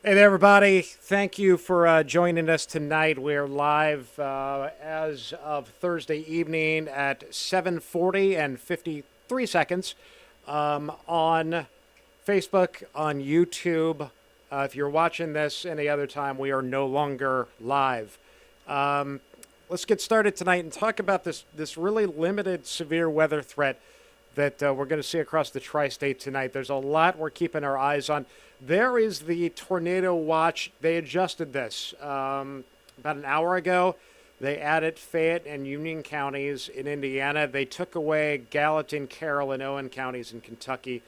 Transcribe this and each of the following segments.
Hey there, everybody. Thank you for joining us tonight. We're live as of Thursday evening at 7:40 and 53 seconds on Facebook, on YouTube. If you're watching this any other time, we are no longer live. Let's get started tonight and talk about this really limited severe weather threat that we're going to see across the tri-state tonight. There's a lot we're keeping our eyes on. There is the tornado watch. They adjusted this about an hour ago. They added Fayette and Union counties in Indiana. They took away Gallatin, Carroll, and Owen counties in Kentucky.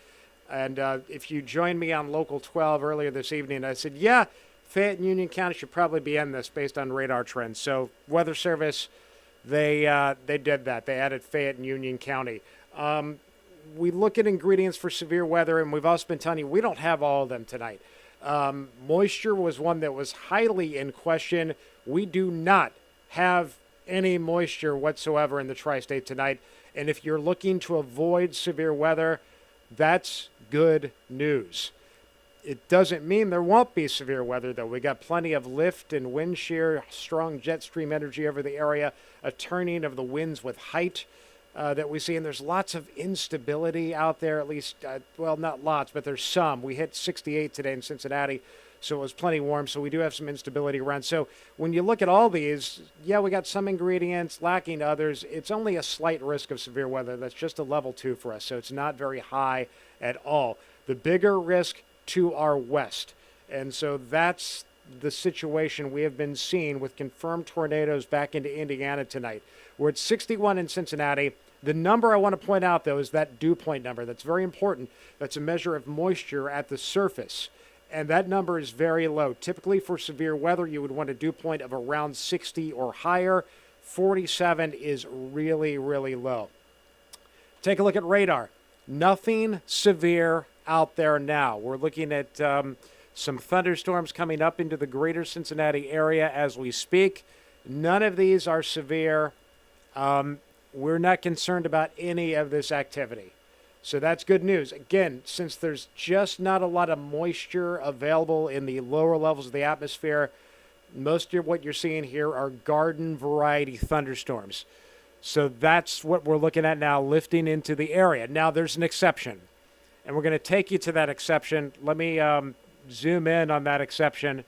And if you joined me on Local 12 earlier this evening, I said, yeah, Fayette and Union County should probably be in this based on radar trends. So Weather Service, they did that. They added Fayette and Union County. We look at ingredients for severe weather, and we've also been telling you we don't have all of them tonight. Moisture was one that was highly in question. We do not have any moisture whatsoever in the tri-state tonight. And if you're looking to avoid severe weather, that's good news. It doesn't mean there won't be severe weather, though. We got plenty of lift and wind shear, strong jet stream energy over the area, a turning of the winds with height that we see, and there's lots of instability out there, at least, well, not lots, but there's some. We hit 68 today in Cincinnati, so it was plenty warm, so we do have some instability around. So when you look at all these, yeah, we got some ingredients, lacking others. It's only a slight risk of severe weather. That's just a level 2 for us, so it's not very high at all. The bigger risk to our west, and so that's the situation we have been seeing with confirmed tornadoes back into Indiana tonight. We're at 61 in Cincinnati. The number I want to point out, though, is that dew point number. That's very important. That's a measure of moisture at the surface, and that number is very low. Typically, for severe weather, you would want a dew point of around 60 or higher. 47 is really, really low. Take a look at radar. Nothing severe out there now. We're looking at some thunderstorms coming up into the greater Cincinnati area as we speak. None of these are severe. We're not concerned about any of this activity. So that's good news. Again, since there's just not a lot of moisture available in the lower levels of the atmosphere, most of what you're seeing here are garden variety thunderstorms. So that's what we're looking at now, lifting into the area. Now there's an exception, and we're going to take you to that exception. Let me zoom in on that exception.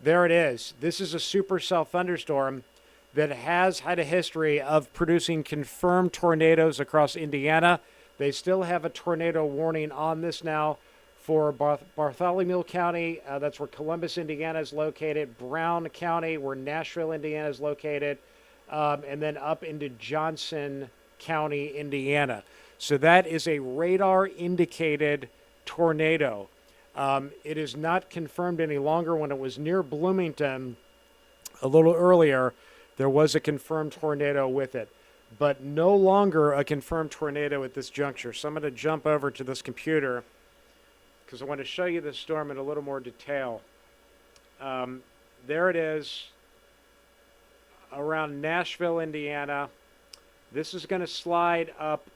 There it is. This is a supercell thunderstorm that has had a history of producing confirmed tornadoes across Indiana. They still have a tornado warning on this now for Bartholomew County. That's where Columbus, Indiana is located. Brown County, where Nashville, Indiana is located. And then up into Johnson County, Indiana. So that is a radar-indicated tornado. It is not confirmed any longer. When it was near Bloomington a little earlier, there was a confirmed tornado with it, but no longer a confirmed tornado at this juncture. So I'm going to jump over to this computer because I want to show you the storm in a little more detail. There it is around Nashville, Indiana. This is going to slide up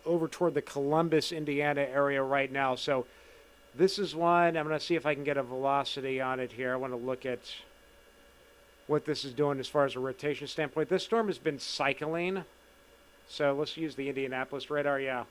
over toward the Columbus, Indiana area right now. So this is one. I'm going to see if I can get a velocity on it here. I want to look at what this is doing as far as a rotation standpoint. This storm has been cycling. So let's use the Indianapolis radar, yeah.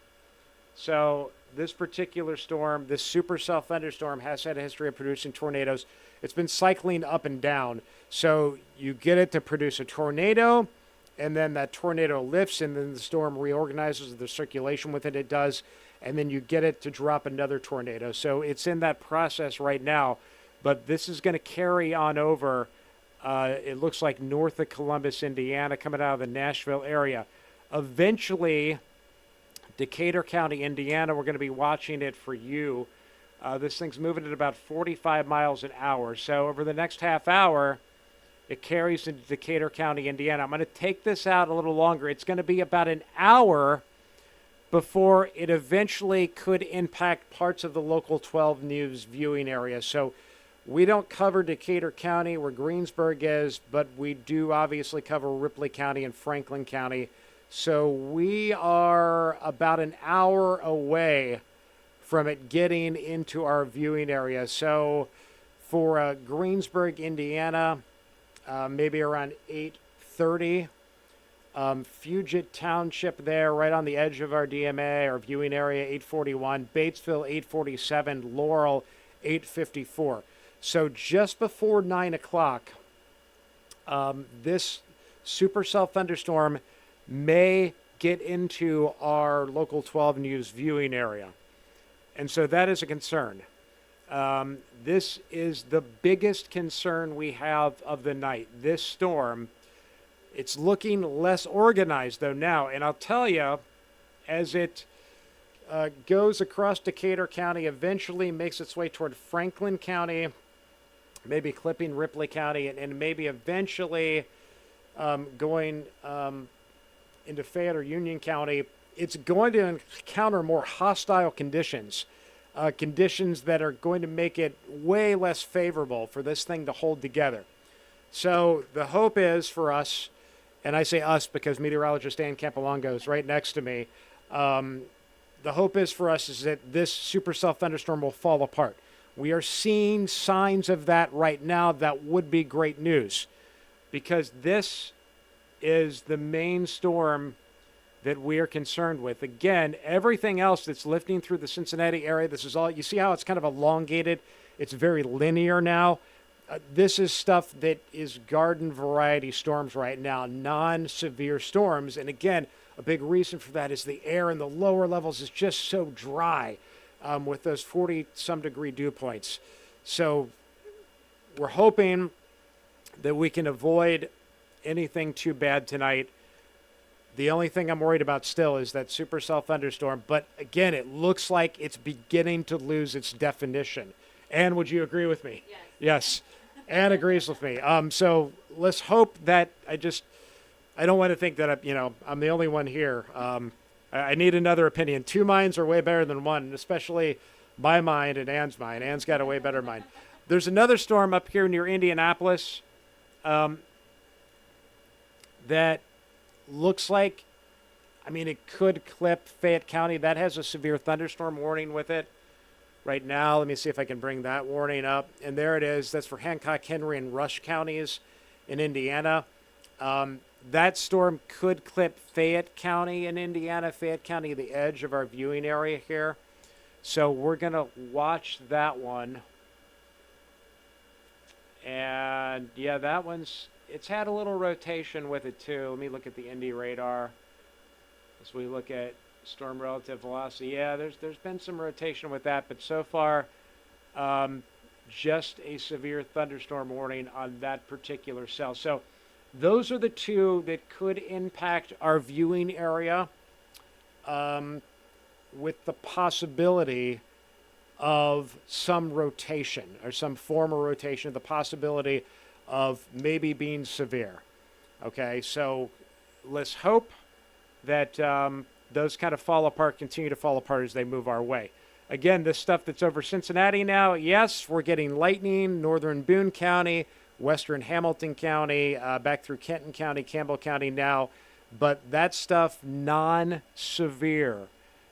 So this particular storm, this supercell thunderstorm, has had a history of producing tornadoes. It's been cycling up and down. So you get it to produce a tornado, and then that tornado lifts, and then the storm reorganizes, the circulation with it does, and then you get it to drop another tornado. So it's in that process right now, but this is going to carry on over. It looks like north of Columbus, Indiana, coming out of the Nashville area. Eventually, Decatur County, Indiana, we're going to be watching it for you. This thing's moving at about 45 miles an hour. So over the next half hour, it carries into Decatur County, Indiana. I'm going to take this out a little longer. It's going to be about an hour before it eventually could impact parts of the Local 12 News viewing area. So we don't cover Decatur County where Greensburg is, but we do obviously cover Ripley County and Franklin County. So we are about an hour away from it getting into our viewing area. So for Greensburg, Indiana, maybe around 8:30. Fugit Township there, right on the edge of our DMA, our viewing area, 8:41. Batesville, 8:47. Laurel, 8:54. So just before 9 o'clock, this supercell thunderstorm may get into our local 12 news viewing area. And so that is a concern. This is the biggest concern we have of the night. This storm, it's looking less organized, though, now. And I'll tell you, as it goes across Decatur County, eventually makes its way toward Franklin County, maybe clipping Ripley County, and maybe eventually going into Fayette or Union County, it's going to encounter more hostile conditions, conditions that are going to make it way less favorable for this thing to hold together. So the hope is for us, and I say us because meteorologist Dan Campolongo is right next to me, the hope is for us is that this supercell thunderstorm will fall apart. We are seeing signs of that right now. That would be great news, because this is the main storm that we are concerned with. Again, everything else that's lifting through the Cincinnati area, this is all, you see how it's kind of elongated? It's very linear now. This is stuff that is garden variety storms right now, non-severe storms. And again, a big reason for that is the air in the lower levels is just so dry with those 40-some degree dew points. So we're hoping that we can avoid anything too bad tonight. The only thing I'm worried about still is that supercell thunderstorm. But again, it looks like it's beginning to lose its definition. Ann, would you agree with me? Yes. Yes. Ann agrees with me. So let's hope that I don't want to think that I'm the only one here. I need another opinion. Two minds are way better than one, especially my mind and Ann's mind. Ann's got a way better mind. There's another storm up here near Indianapolis that looks like, it could clip Fayette County. That has a severe thunderstorm warning with it right now. Let me see if I can bring that warning up. And there it is. That's for Hancock, Henry, and Rush counties in Indiana. That storm could clip Fayette County in Indiana, Fayette County, the edge of our viewing area here. So we're going to watch that one. And yeah, that one's, it's had a little rotation with it too. Let me look at the Indy radar as we look at storm relative velocity. Yeah, there's been some rotation with that, but so far, just a severe thunderstorm warning on that particular cell. So those are the two that could impact our viewing area, with the possibility of some rotation or some form of rotation, the possibility of maybe being severe. Okay, so let's hope that those kind of fall apart, continue to fall apart as they move our way. Again, this stuff that's over Cincinnati now, yes, we're getting lightning, northern Boone County, western Hamilton County, back through Kenton County, Campbell County now, but that stuff non-severe.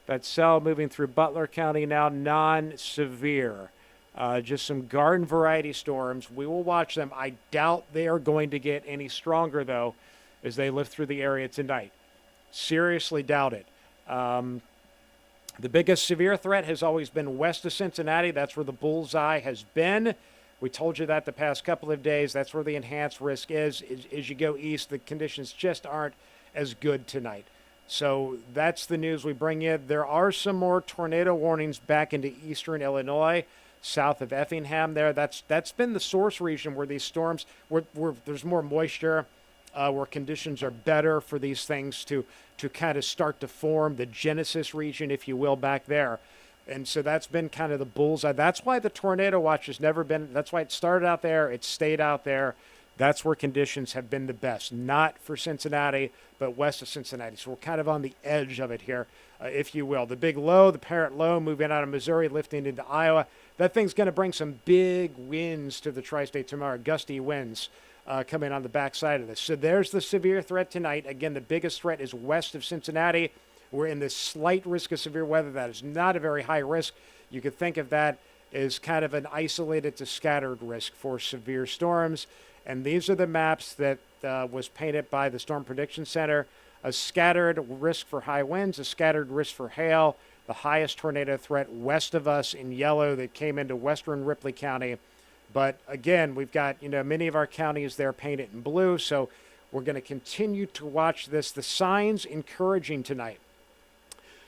That cell moving through Butler County now, non-severe. Just some garden variety storms. We will watch them. I doubt they are going to get any stronger, though, as they lift through the area tonight. Seriously doubt it. The biggest severe threat has always been west of Cincinnati. That's where the bullseye has been. We told you that the past couple of days. That's where the enhanced risk is. As you go east, the conditions just aren't as good tonight. So that's the news we bring you. There are some more tornado warnings back into eastern Illinois, south of Effingham there. That's been the source region where these storms, where there's more moisture, where conditions are better for these things to kind of start to form, the Genesis region, if you will, back there. And so that's been kind of the bullseye. That's why the tornado watch has never been, that's why it started out there, it stayed out there. That's where conditions have been the best, not for Cincinnati, but west of Cincinnati. So we're kind of on the edge of it here, if you will. The big low, the parent low, moving out of Missouri, lifting into Iowa. That thing's going to bring some big winds to the tri-state tomorrow, gusty winds coming on the backside of this. So there's the severe threat tonight. Again, the biggest threat is west of Cincinnati. We're in this slight risk of severe weather. That is not a very high risk. you could think of that as kind of an isolated to scattered risk for severe storms. And these are the maps that was painted by the Storm Prediction Center. A scattered risk for high winds, a scattered risk for hail, the highest tornado threat west of us in yellow that came into western Ripley County. But again, we've got, many of our counties there painted in blue, so we're going to continue to watch this. The signs encouraging tonight.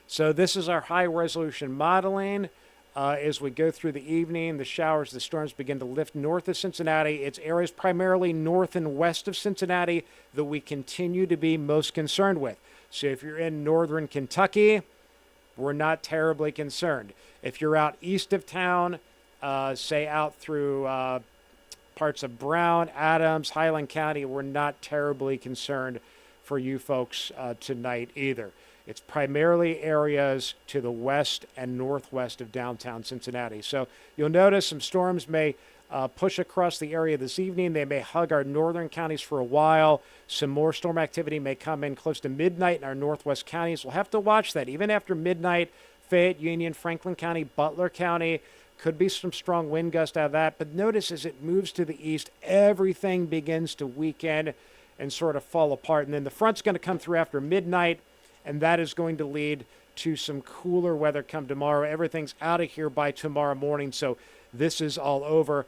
So this is our high resolution modeling. As we go through the evening, the showers, the storms begin to lift north of Cincinnati. It's areas primarily north and west of Cincinnati that we continue to be most concerned with. So if you're in northern Kentucky, we're not terribly concerned. If you're out east of town, say out through parts of Brown, Adams, Highland County, we're not terribly concerned for you folks tonight either. It's primarily areas to the west and northwest of downtown Cincinnati. So you'll notice some storms may push across the area this evening. They may hug our northern counties for a while. Some more storm activity may come in close to midnight in our northwest counties. We'll have to watch that. Even after midnight, Fayette, Union, Franklin County, Butler County, could be some strong wind gusts out of that. But notice as it moves to the east, everything begins to weaken and sort of fall apart. And then the front's going to come through after midnight, and that is going to lead to some cooler weather come tomorrow. Everything's out of here by tomorrow morning, so this is all over.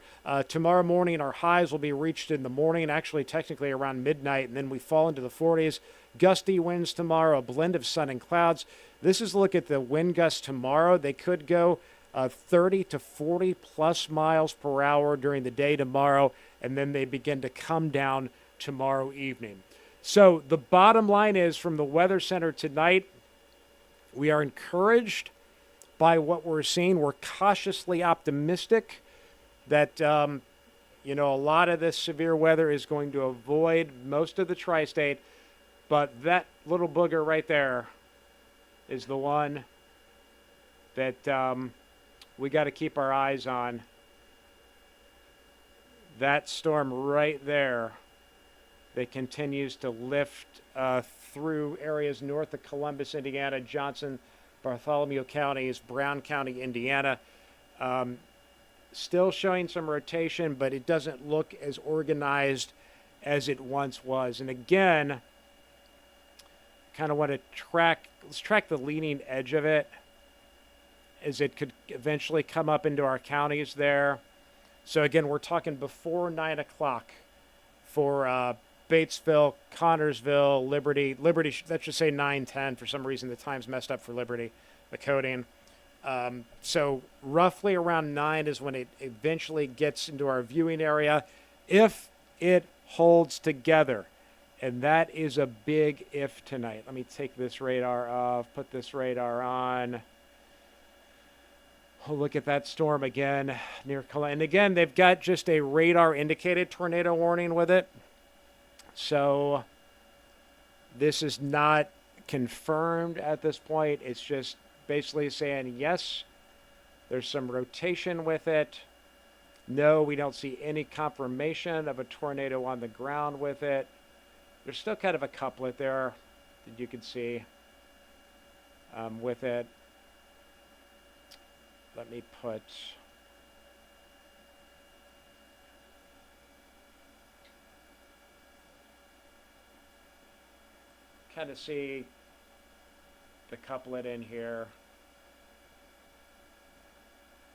Tomorrow morning, our highs will be reached in the morning, actually technically around midnight, and then we fall into the 40s. Gusty winds tomorrow, a blend of sun and clouds. This is a look at the wind gusts tomorrow. They could go 30 to 40 plus miles per hour during the day tomorrow, and then they begin to come down tomorrow evening. So the bottom line is, from the Weather Center tonight, we are encouraged by what we're seeing. We're cautiously optimistic that, a lot of this severe weather is going to avoid most of the tri-state, but that little booger right there is the one that we got to keep our eyes on. That storm right there that continues to lift through areas north of Columbus, Indiana, Johnson, Bartholomew counties, Brown County, Indiana. Still showing some rotation, but it doesn't look as organized as it once was. And again, kind of want to let's track the leading edge of it, as it could eventually come up into our counties there. So again, we're talking before 9 o'clock for Batesville, Connorsville, Liberty, that should say 9:10. For some reason, the time's messed up for Liberty, the coding. So roughly around 9 is when it eventually gets into our viewing area, if it holds together. And that is a big if tonight. Let me take this radar off, put this radar on. Oh, look at that storm again near Columbus. And again, they've got just a radar indicated tornado warning with it. So this is not confirmed at this point. It's just basically saying, yes, there's some rotation with it. No, we don't see any confirmation of a tornado on the ground with it. There's still kind of a couplet there that you can see with it. Let me put... kind of see the couplet in here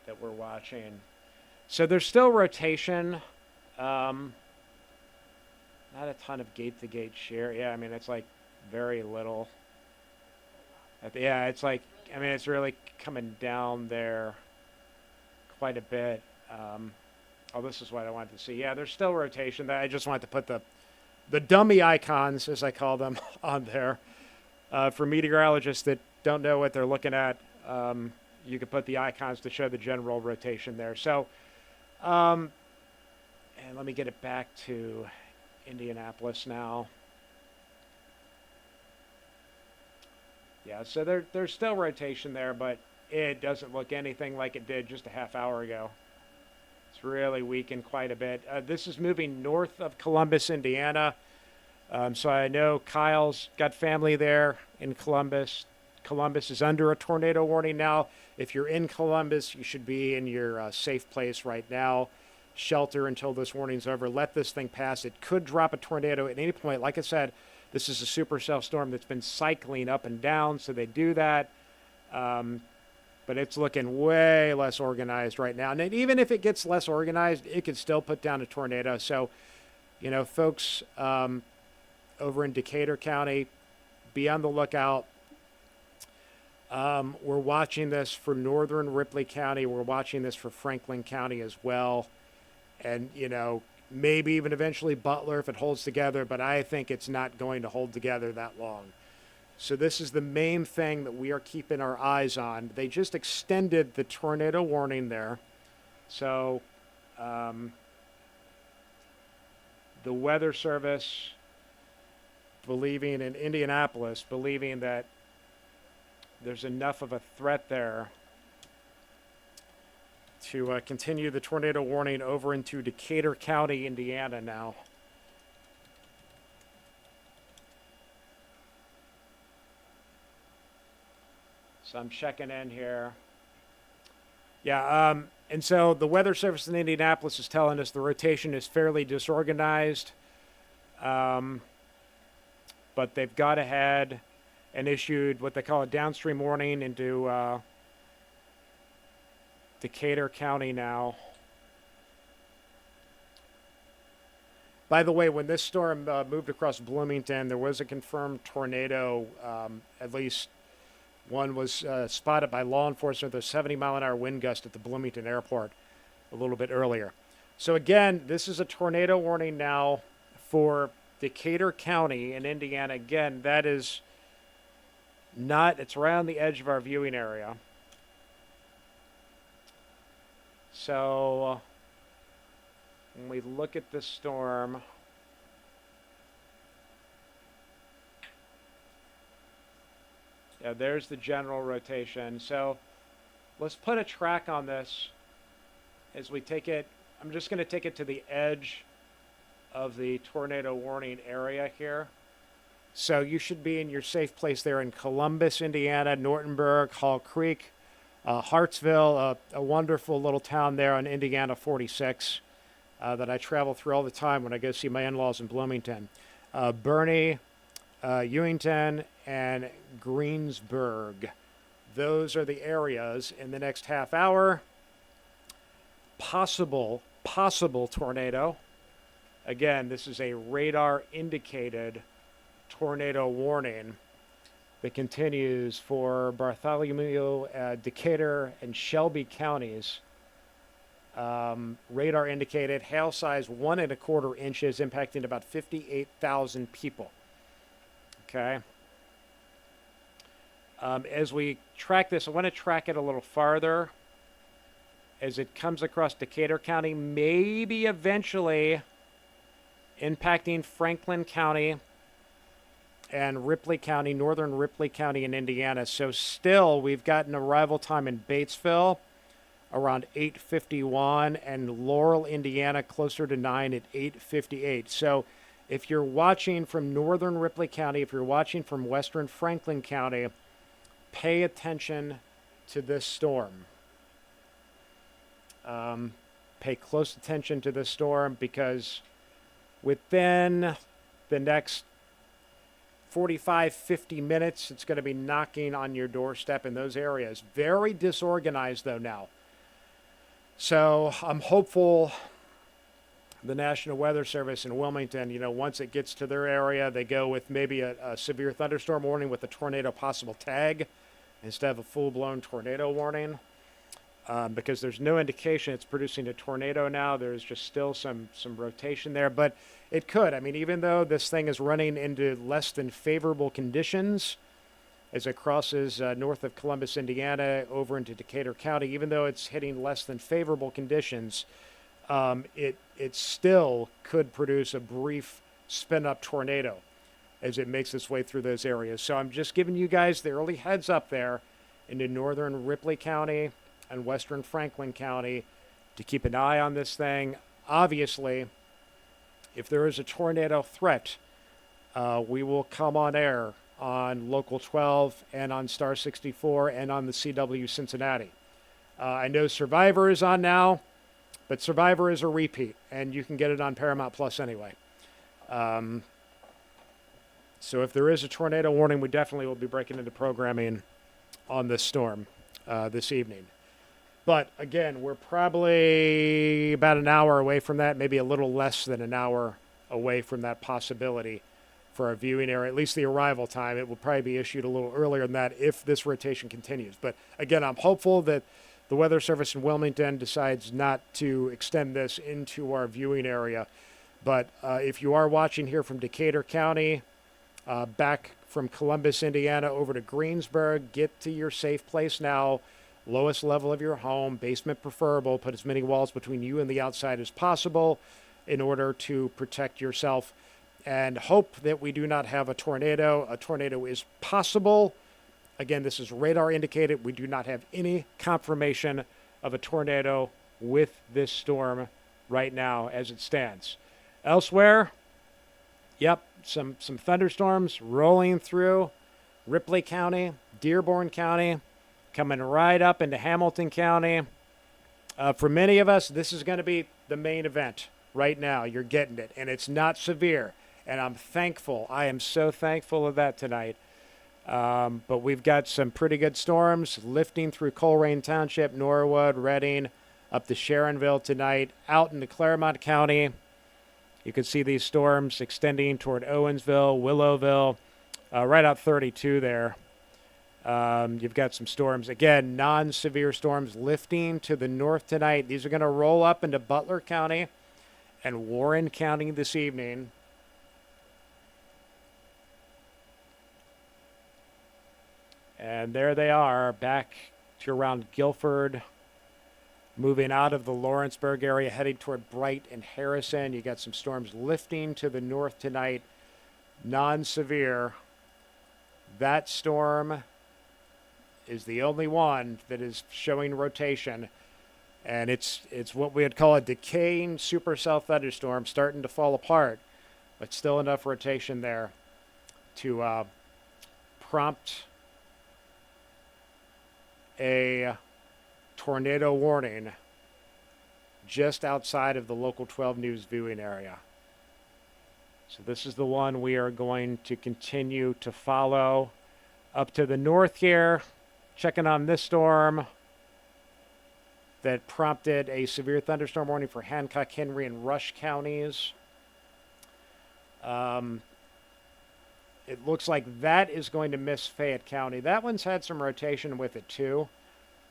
that we're watching. So there's still rotation. Not a ton of gate-to-gate shear. Yeah, I mean, it's like very little. It's like, I mean, it's really coming down there quite a bit. This is what I wanted to see. Yeah, there's still rotation. I just wanted to put the dummy icons, as I call them, on there. For meteorologists that don't know what they're looking at, you can put the icons to show the general rotation there. So, and let me get it back to Indianapolis now. Yeah, so there's still rotation there, but it doesn't look anything like it did just a half hour ago. It's really weakened quite a bit. This is moving north of Columbus, Indiana. So I know Kyle's got family there in Columbus. Columbus is under a tornado warning now. If you're in Columbus, you should be in your safe place right now. Shelter until this warning's over. Let this thing pass. It could drop a tornado at any point. Like I said, this is a supercell storm that's been cycling up and down, so they do that. But it's looking way less organized right now. And even if it gets less organized, it could still put down a tornado. So, folks over in Decatur County, be on the lookout. We're watching this for northern Ripley County. We're watching this for Franklin County as well. And, maybe even eventually Butler if it holds together, but I think it's not going to hold together that long. So this is the main thing that we are keeping our eyes on. They just extended the tornado warning there. So the Weather Service believing in Indianapolis, believing that there's enough of a threat there to continue the tornado warning over into Decatur County, Indiana now. So I'm checking in here. Yeah, and so the Weather Service in Indianapolis is telling us the rotation is fairly disorganized. But they've got ahead and issued what they call a downstream warning into Decatur County now. By the way, when this storm moved across Bloomington, there was a confirmed tornado. At least one was spotted by law enforcement with a 70-mile-an-hour wind gust at the Bloomington airport a little bit earlier. So again, this is a tornado warning now for Decatur County in Indiana. Again, that is not, it's around the edge of our viewing area. So when we look at this storm, yeah, there's the general rotation. So let's put a track on this as we take it. I'm just going to take it to the edge of the tornado warning area here. So you should be in your safe place there in Columbus, Indiana, Nortonburg, Hall Creek, Hartsville, a wonderful little town there on Indiana 46 that I travel through all the time when I go see my in-laws in Bloomington. Bernie, Ewington, and Greensburg. Those are the areas in the next half hour. Possible tornado. Again, this is a radar-indicated tornado warning that continues for Bartholomew, Decatur, and Shelby counties. Radar indicated hail size 1¼ inches, impacting about 58,000 people. Okay. As we track this, I want to track it a little farther as it comes across Decatur County, maybe eventually impacting Franklin County and Ripley County, northern Ripley County in Indiana. So still, we've got an arrival time in Batesville around 8:51 and Laurel, Indiana, closer to 9 at 8:58. So if you're watching from northern Ripley County, if you're watching from western Franklin County, pay attention to this storm. Pay close attention to this storm because within the next 45, 50 minutes, it's going to be knocking on your doorstep in those areas. Very disorganized, though, now. So I'm hopeful the National Weather Service in Wilmington, once it gets to their area, they go with maybe a severe thunderstorm warning with a tornado possible tag instead of a full-blown tornado warning. Because there's no indication it's producing a tornado now. There's just still some rotation there. But it could. I mean, even though this thing is running into less than favorable conditions as it crosses north of Columbus, Indiana, over into Decatur County, even though it's hitting less than favorable conditions, it still could produce a brief spin-up tornado as it makes its way through those areas. So I'm just giving you guys the early heads up there into northern Ripley County and western Franklin County to keep an eye on this thing. Obviously, if there is a tornado threat, we will come on air on Local 12 and on Star 64 and on the CW Cincinnati. I know Survivor is on now, but Survivor is a repeat, and you can get it on Paramount Plus anyway. So if there is a tornado warning, we definitely will be breaking into programming on this storm this evening. But again, we're probably about an hour away from that, maybe a little less than an hour away from that possibility for our viewing area, at least the arrival time. It will probably be issued a little earlier than that if this rotation continues. But again, I'm hopeful that the Weather Service in Wilmington decides not to extend this into our viewing area. But if you are watching here from Decatur County, back from Columbus, Indiana, over to Greensburg, get to your safe place now. Lowest level of your home, basement preferable. Put as many walls between you and the outside as possible in order to protect yourself. And hope that we do not have a tornado. A tornado is possible. Again, this is radar indicated. We do not have any confirmation of a tornado with this storm right now as it stands. Elsewhere, yep, some thunderstorms rolling through Ripley County, Dearborn County, coming right up into Hamilton County. For many of us, this is going to be the main event right now. You're getting it, and it's not severe. And I'm thankful. I am so thankful of that tonight. But we've got some pretty good storms lifting through Colerain Township, Norwood, Reading, up to Sharonville tonight, out into Claremont County. You can see these storms extending toward Owensville, Willowville, right out 32 there. You've got some storms, again, non-severe storms lifting to the north tonight. These are going to roll up into Butler County and Warren County this evening. And there they are, back to around Guilford, moving out of the Lawrenceburg area, heading toward Bright and Harrison. You got some storms lifting to the north tonight, non-severe. That storm is the only one that is showing rotation, and it's what we would call a decaying supercell thunderstorm, starting to fall apart, but still enough rotation there to prompt a tornado warning just outside of the Local 12 News viewing area. So this is the one we are going to continue to follow. Up to the north here, checking on this storm that prompted a severe thunderstorm warning for Hancock, Henry, and Rush counties. It looks like that is going to miss Fayette County. That one's had some rotation with it too,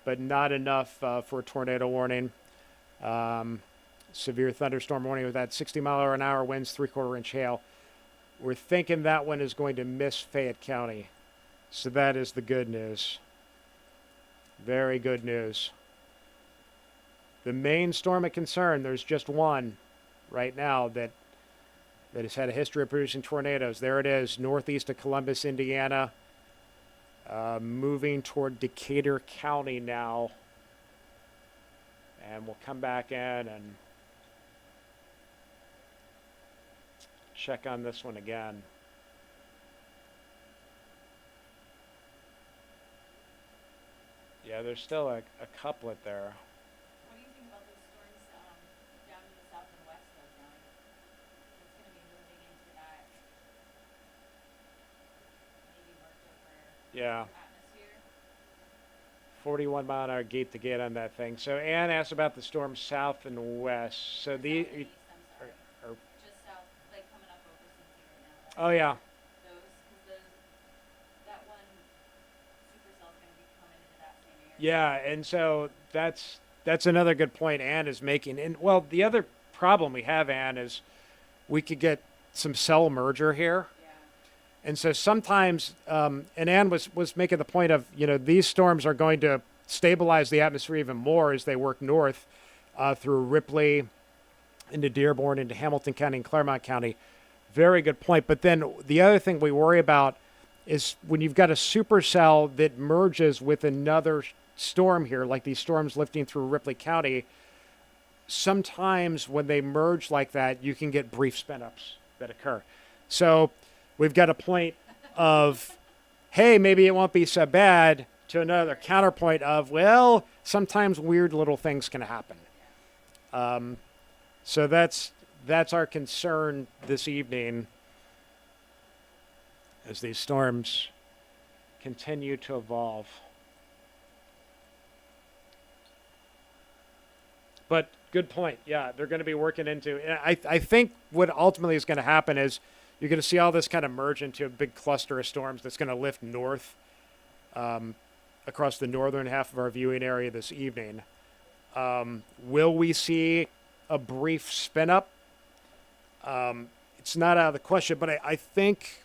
but not enough for a tornado warning. Severe thunderstorm warning with that 60-mile-an-hour winds, 3/4-inch hail. We're thinking that one is going to miss Fayette County. So that is the good news. Very good news. The main storm of concern, there's just one right now that has had a history of producing tornadoes. There it is, northeast of Columbus, Indiana, moving toward Decatur County now. And we'll come back in and check on this one again. Yeah, there's still a couplet there. What do you think about those storms down in the south and west, though, John? It's going to be moving into that maybe marked over Yeah. atmosphere. 41-mile-an-hour gate to gate on that thing. So Ann asked about the storms south and west. So South and east, I'm sorry. are Just south, like coming up over Cincy right now. oh yeah, Because that one supercell's going to be coming into that same area. yeah, and so that's another good point Ann is making. And well, the other problem we have, Ann, is we could get some cell merger here. Yeah. And so sometimes, and Ann was making the point of, these storms are going to stabilize the atmosphere even more as they work north through Ripley, into Dearborn, into Hamilton County and Claremont County. Very good point. But then the other thing we worry about is when you've got a supercell that merges with another storm here, like these storms lifting through Ripley County, sometimes when they merge like that, you can get brief spin-ups that occur. So we've got a point of, hey, maybe it won't be so bad, to another counterpoint of, well, sometimes weird little things can happen. So that's our concern this evening as these storms continue to evolve. But good point. Yeah, they're going to be working into. I think what ultimately is going to happen is you're going to see all this kind of merge into a big cluster of storms that's going to lift north across the northern half of our viewing area this evening. Will we see a brief spin up? It's not out of the question, but I think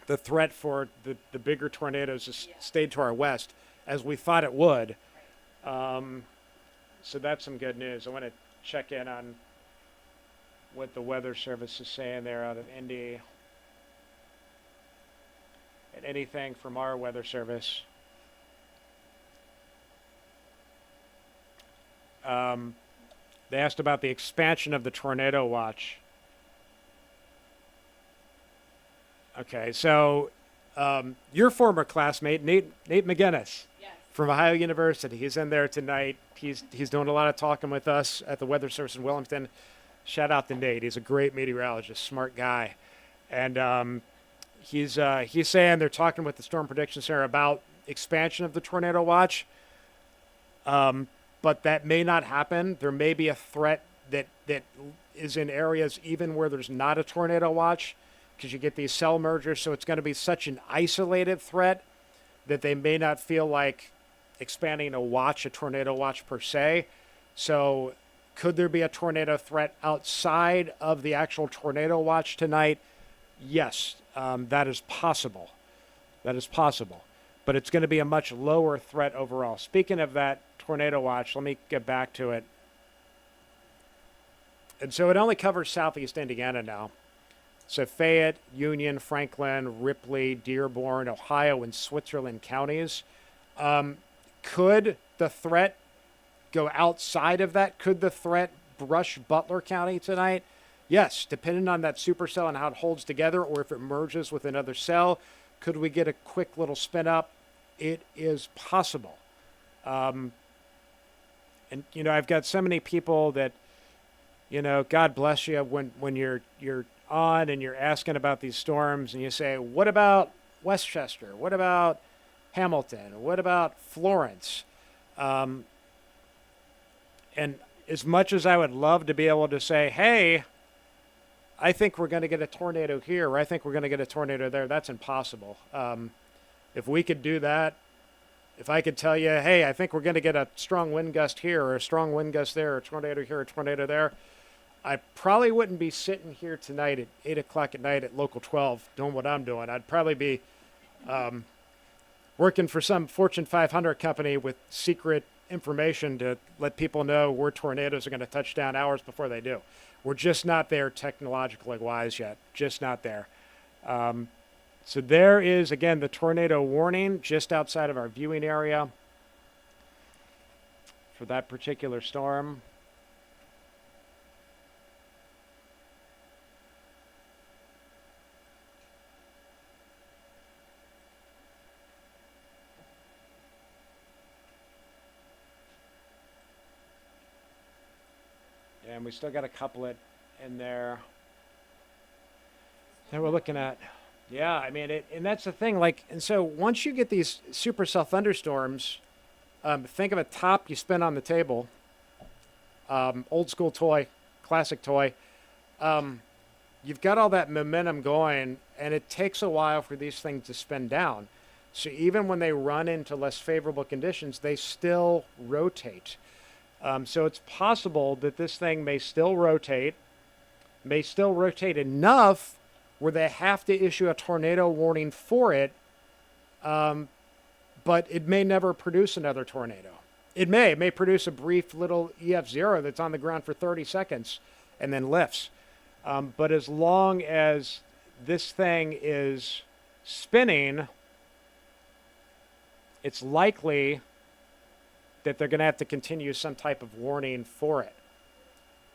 the threat for the bigger tornadoes has stayed to our west as we thought it would. So that's some good news. I want to check in on what the Weather Service is saying there out of Indy. And anything from our Weather Service. They asked about the expansion of the tornado watch. Okay, so your former classmate, Nate McGinnis, Yes. from Ohio University. He's in there tonight. He's doing a lot of talking with us at the Weather Service in Wilmington. Shout out to Nate. He's a great meteorologist, smart guy, and he's saying they're talking with the Storm Prediction Center about expansion of the tornado watch. But that may not happen. There may be a threat that is in areas even where there's not a tornado watch, because you get these cell mergers. So it's going to be such an isolated threat that they may not feel like expanding a tornado watch per se. So could there be a tornado threat outside of the actual tornado watch tonight? Yes, that is possible. That is possible. But it's going to be a much lower threat overall. Speaking of that tornado watch, let me get back to it. And so it only covers southeast Indiana now. So Fayette, Union, Franklin, Ripley, Dearborn, Ohio, and Switzerland counties. Could the threat go outside of that? Could the threat brush Butler County tonight? Yes, depending on that supercell and how it holds together, or if it merges with another cell. Could we get a quick little spin up? It is possible. And, I've got so many people that, God bless you when you're on and you're asking about these storms and you say, what about Westchester? What about Hamilton? What about Florence? And as much as I would love to be able to say, hey, I think we're going to get a tornado here, or I think we're going to get a tornado there, that's impossible. If we could do that, if I could tell you, hey, I think we're going to get a strong wind gust here, or a strong wind gust there, or a tornado here, or a tornado there, I probably wouldn't be sitting here tonight at 8 o'clock at night at Local 12 doing what I'm doing. I'd probably be working for some Fortune 500 company with secret information to let people know where tornadoes are going to touch down hours before they do. We're just not there technologically wise yet. Just not there. So there is, again, the tornado warning just outside of our viewing area for that particular storm. And we still got a couplet in there that we're looking at. Yeah, I mean, and that's the thing. And so once you get these supercell thunderstorms, think of a top you spin on the table, old school toy, classic toy. You've got all that momentum going, and it takes a while for these things to spin down. So even when they run into less favorable conditions, they still rotate. So it's possible that this thing may still rotate enough where they have to issue a tornado warning for it, but it may never produce another tornado. It may produce a brief little EF0 that's on the ground for 30 seconds and then lifts. But as long as this thing is spinning, it's likely that they're going to have to continue some type of warning for it.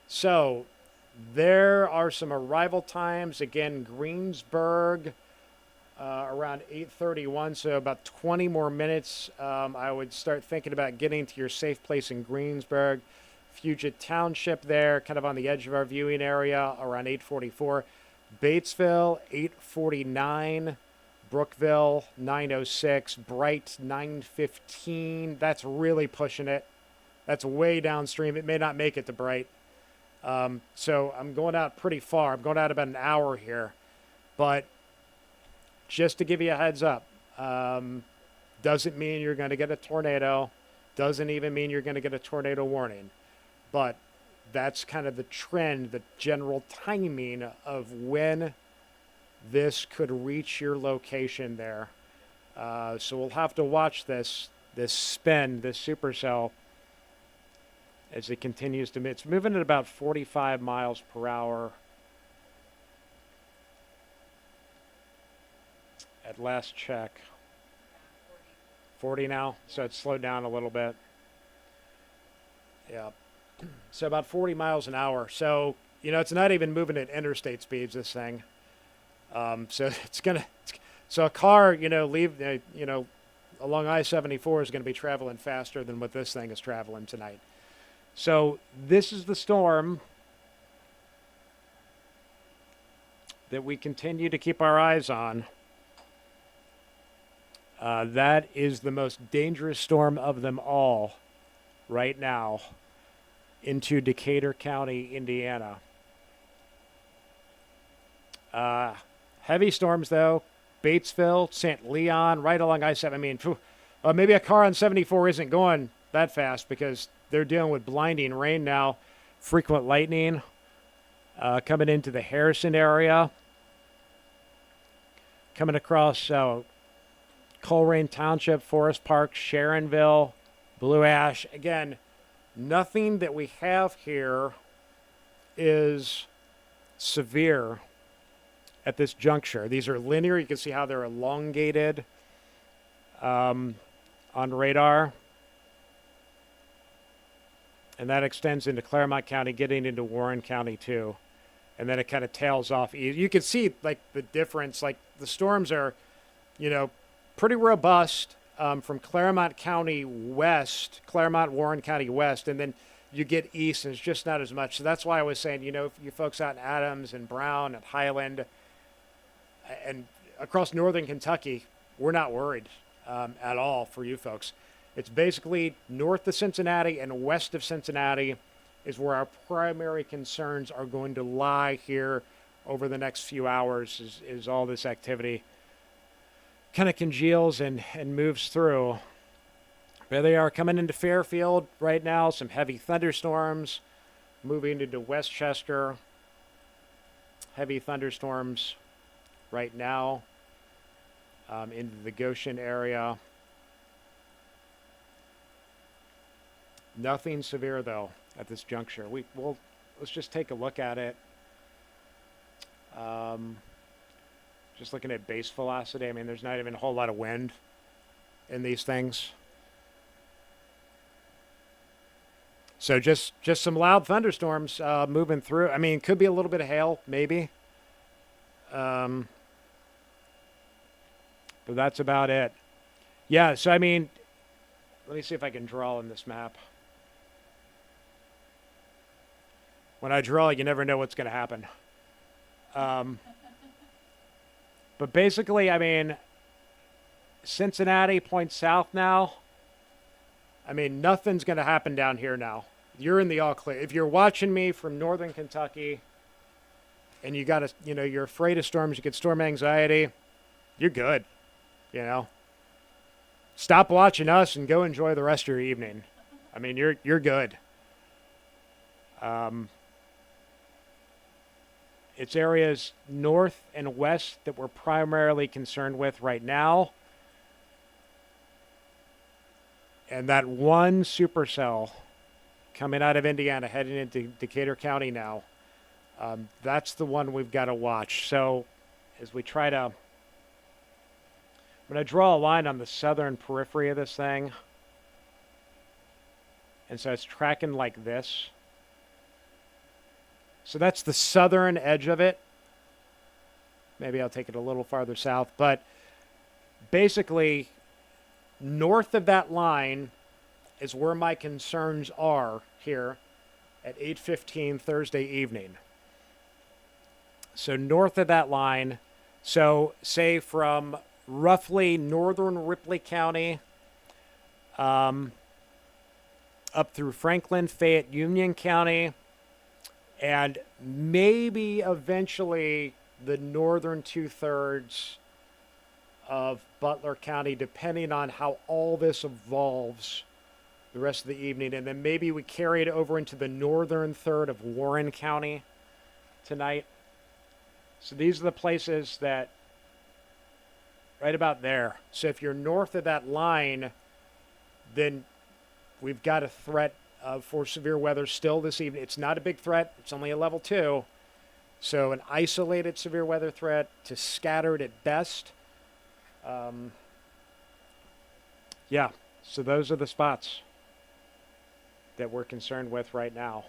So there are some arrival times. Again, Greensburg, around 8:31, so about 20 more minutes. I would start thinking about getting to your safe place in Greensburg, Puget Township there, kind of on the edge of our viewing area, around 8:44. Batesville, 8:49. Brookville, 9:06. Bright, 9:15. That's really pushing it. That's way downstream. It may not make it to Bright. So I'm going out pretty far. I'm going out about an hour here. But just to give you a heads up, doesn't mean you're going to get a tornado. Doesn't even mean you're going to get a tornado warning. But that's kind of the trend, the general timing of when this could reach your location there. So we'll have to watch this spin, this supercell, as it continues to move. It's moving at about 45 miles per hour at last check. 40 now, so it's slowed down a little bit. Yeah. So about 40 miles an hour. So, it's not even moving at interstate speeds, this thing. So so a car, along I-74 is going to be traveling faster than what this thing is traveling tonight. So this is the storm that we continue to keep our eyes on. That is the most dangerous storm of them all right now into Decatur County, Indiana. Heavy storms, though. Batesville, St. Leon, right along I-7. I mean, maybe a car on 74 isn't going that fast because they're dealing with blinding rain now, frequent lightning coming into the Harrison area, coming across Colerain Township, Forest Park, Sharonville, Blue Ash. Again, nothing that we have here is severe at this juncture. These are linear. You can see how they're elongated on radar. And that extends into Claremont County, getting into Warren County too. And then it kind of tails off. You can see like the difference. Like the storms are, pretty robust from Claremont County west, Claremont, Warren County west, and then you get east and it's just not as much. So that's why I was saying, you folks out in Adams and Brown and Highland and across northern Kentucky, we're not worried at all for you folks. It's basically north of Cincinnati and west of Cincinnati is where our primary concerns are going to lie here over the next few hours is all this activity kind of congeals and moves through. There they are coming into Fairfield right now, some heavy thunderstorms moving into Westchester. Heavy thunderstorms right now into the Goshen area. Nothing severe, though, at this juncture. Let's just take a look at it. Just looking at base velocity, I mean, there's not even a whole lot of wind in these things. So just some loud thunderstorms moving through. I mean, could be a little bit of hail, maybe. But that's about it. Yeah, so I mean, let me see if I can draw on this map. When I draw, you never know what's going to happen. But basically, I mean, Cincinnati points south now. I mean, nothing's going to happen down here now. You're in the all clear. If you're watching me from northern Kentucky and you're afraid of storms, you get storm anxiety, you're good. Stop watching us and go enjoy the rest of your evening. I mean, you're good. It's areas north and west that we're primarily concerned with right now. And that one supercell coming out of Indiana, heading into Decatur County now, that's the one we've got to watch. So as we try to, I'm going to draw a line on the southern periphery of this thing. And so it's tracking like this. So that's the southern edge of it. Maybe I'll take it a little farther south. But basically, north of that line is where my concerns are here at 8:15 Thursday evening. So north of that line, so say from roughly northern Ripley County up through Franklin, Fayette, Union County, and maybe eventually the northern two-thirds of Butler County, depending on how all this evolves the rest of the evening. And then maybe we carry it over into the northern third of Warren County tonight. So these are the places that, right about there. So if you're north of that line, then we've got a threat for severe weather still this evening. It's not a big threat. It's only a level 2. So an isolated severe weather threat to scattered at best. Yeah, so those are the spots that we're concerned with right now.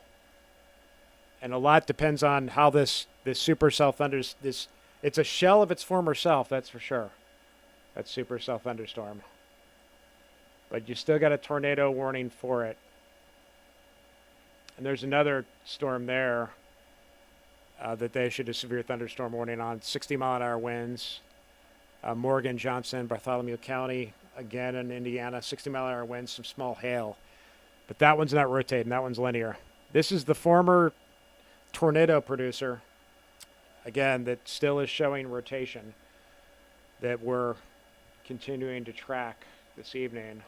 And a lot depends on how this supercell thunders, it's a shell of its former self, that's for sure. That supercell thunderstorm. But you still got a tornado warning for it. And there's another storm there that they issued a severe thunderstorm warning on, 60-mile-an-hour winds. Morgan, Johnson, Bartholomew County, again in Indiana, 60-mile-an-hour winds, some small hail. But that one's not rotating, that one's linear. This is the former tornado producer, again, that still is showing rotation, that we're continuing to track this evening.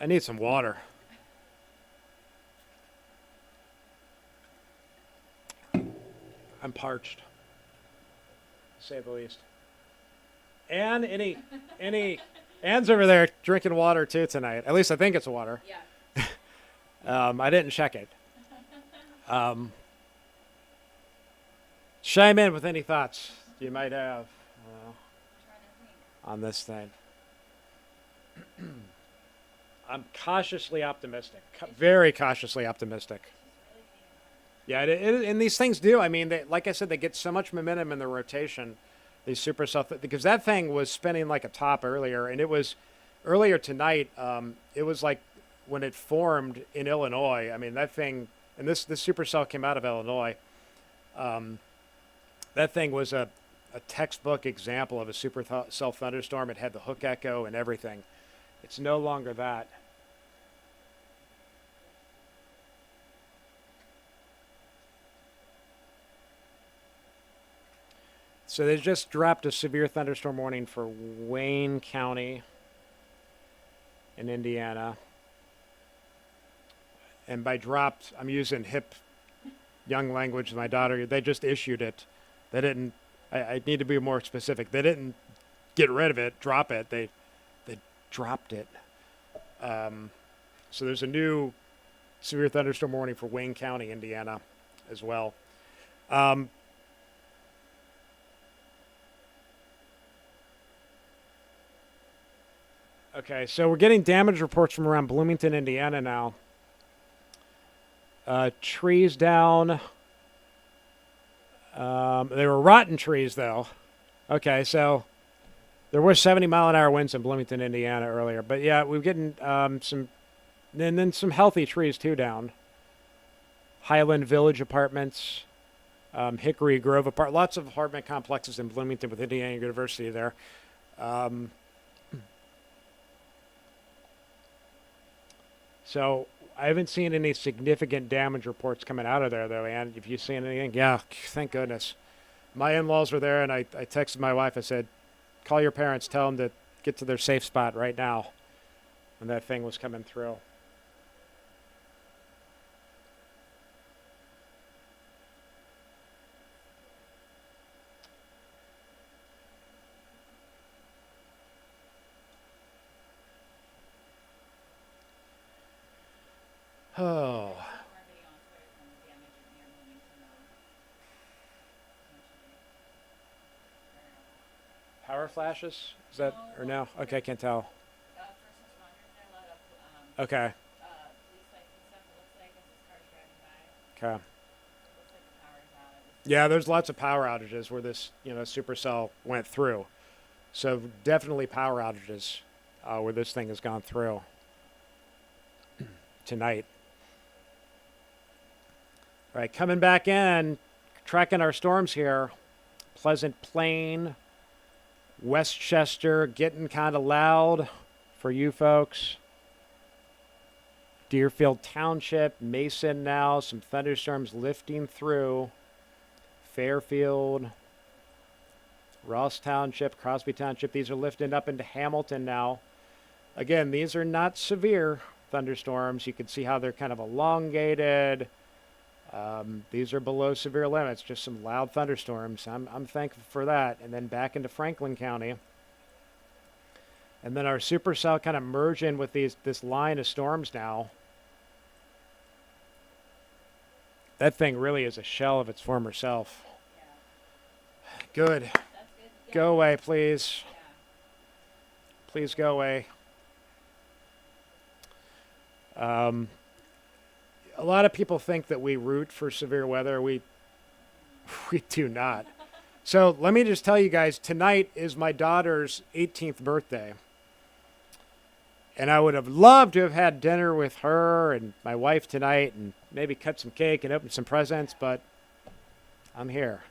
I need some water. I'm parched, to say the least. And Anne's over there drinking water too tonight. At least I think it's water. Yeah. I didn't check it. Chime in with any thoughts you might have I'm trying to think. on this thing. I'm cautiously optimistic, very cautiously optimistic. Yeah, and these things do. I mean, like I said, they get so much momentum in the rotation, these supercell, because that thing was spinning like a top earlier, and it was earlier tonight. It was like when it formed in Illinois. I mean, that thing, and this supercell came out of Illinois. That thing was a textbook example of a supercell thunderstorm. It had the hook echo and everything. It's no longer that. So they just dropped a severe thunderstorm warning for Wayne County in Indiana. And by dropped, I'm using hip young language with my daughter. They just issued it. They didn't, I need to be more specific. They didn't get rid of it, drop it. They dropped it. So there's a new severe thunderstorm warning for Wayne County, Indiana as well. Okay, so we're getting damage reports from around Bloomington, Indiana now. Trees down. They were rotten trees, though. Okay, so there were 70-mile-an-hour winds in Bloomington, Indiana earlier. But yeah, we're getting some, and then some healthy trees, too, down. Highland Village Apartments, Hickory Grove Apartments, lots of apartment complexes in Bloomington with Indiana University there. So I haven't seen any significant damage reports coming out of there, though. And if you've seen anything, yeah, thank goodness. My in-laws were there, and I texted my wife. I said, call your parents, tell them to get to their safe spot right now when that thing was coming through. Oh. flashes? Is that, or no? Okay, I can't tell. First responders, they're allowed up, Okay, police lights and stuff, it looks like, as this car's driving by. okay. It looks like the power's out. Yeah, there's lots of power outages where this, supercell went through. So definitely power outages where this thing has gone through tonight. All right, coming back in, tracking our storms here. Pleasant Plain, Westchester, getting kind of loud for you folks. Deerfield Township, Mason now, some thunderstorms lifting through. Fairfield, Ross Township, Crosby Township, these are lifting up into Hamilton now. Again, these are not severe thunderstorms. You can see how they're kind of elongated. These are below severe limits, just some loud thunderstorms. I'm thankful for that. And then back into Franklin County. And then our supercell kind of merging with this line of storms now. That thing really is a shell of its former self. Yeah, Good. that's good. Yeah, Go away, please. yeah. Please go away. A lot of people think that we root for severe weather. We do not. So let me just tell you guys, tonight is my daughter's 18th birthday. And I would have loved to have had dinner with her and my wife tonight and maybe cut some cake and open some presents, but I'm here.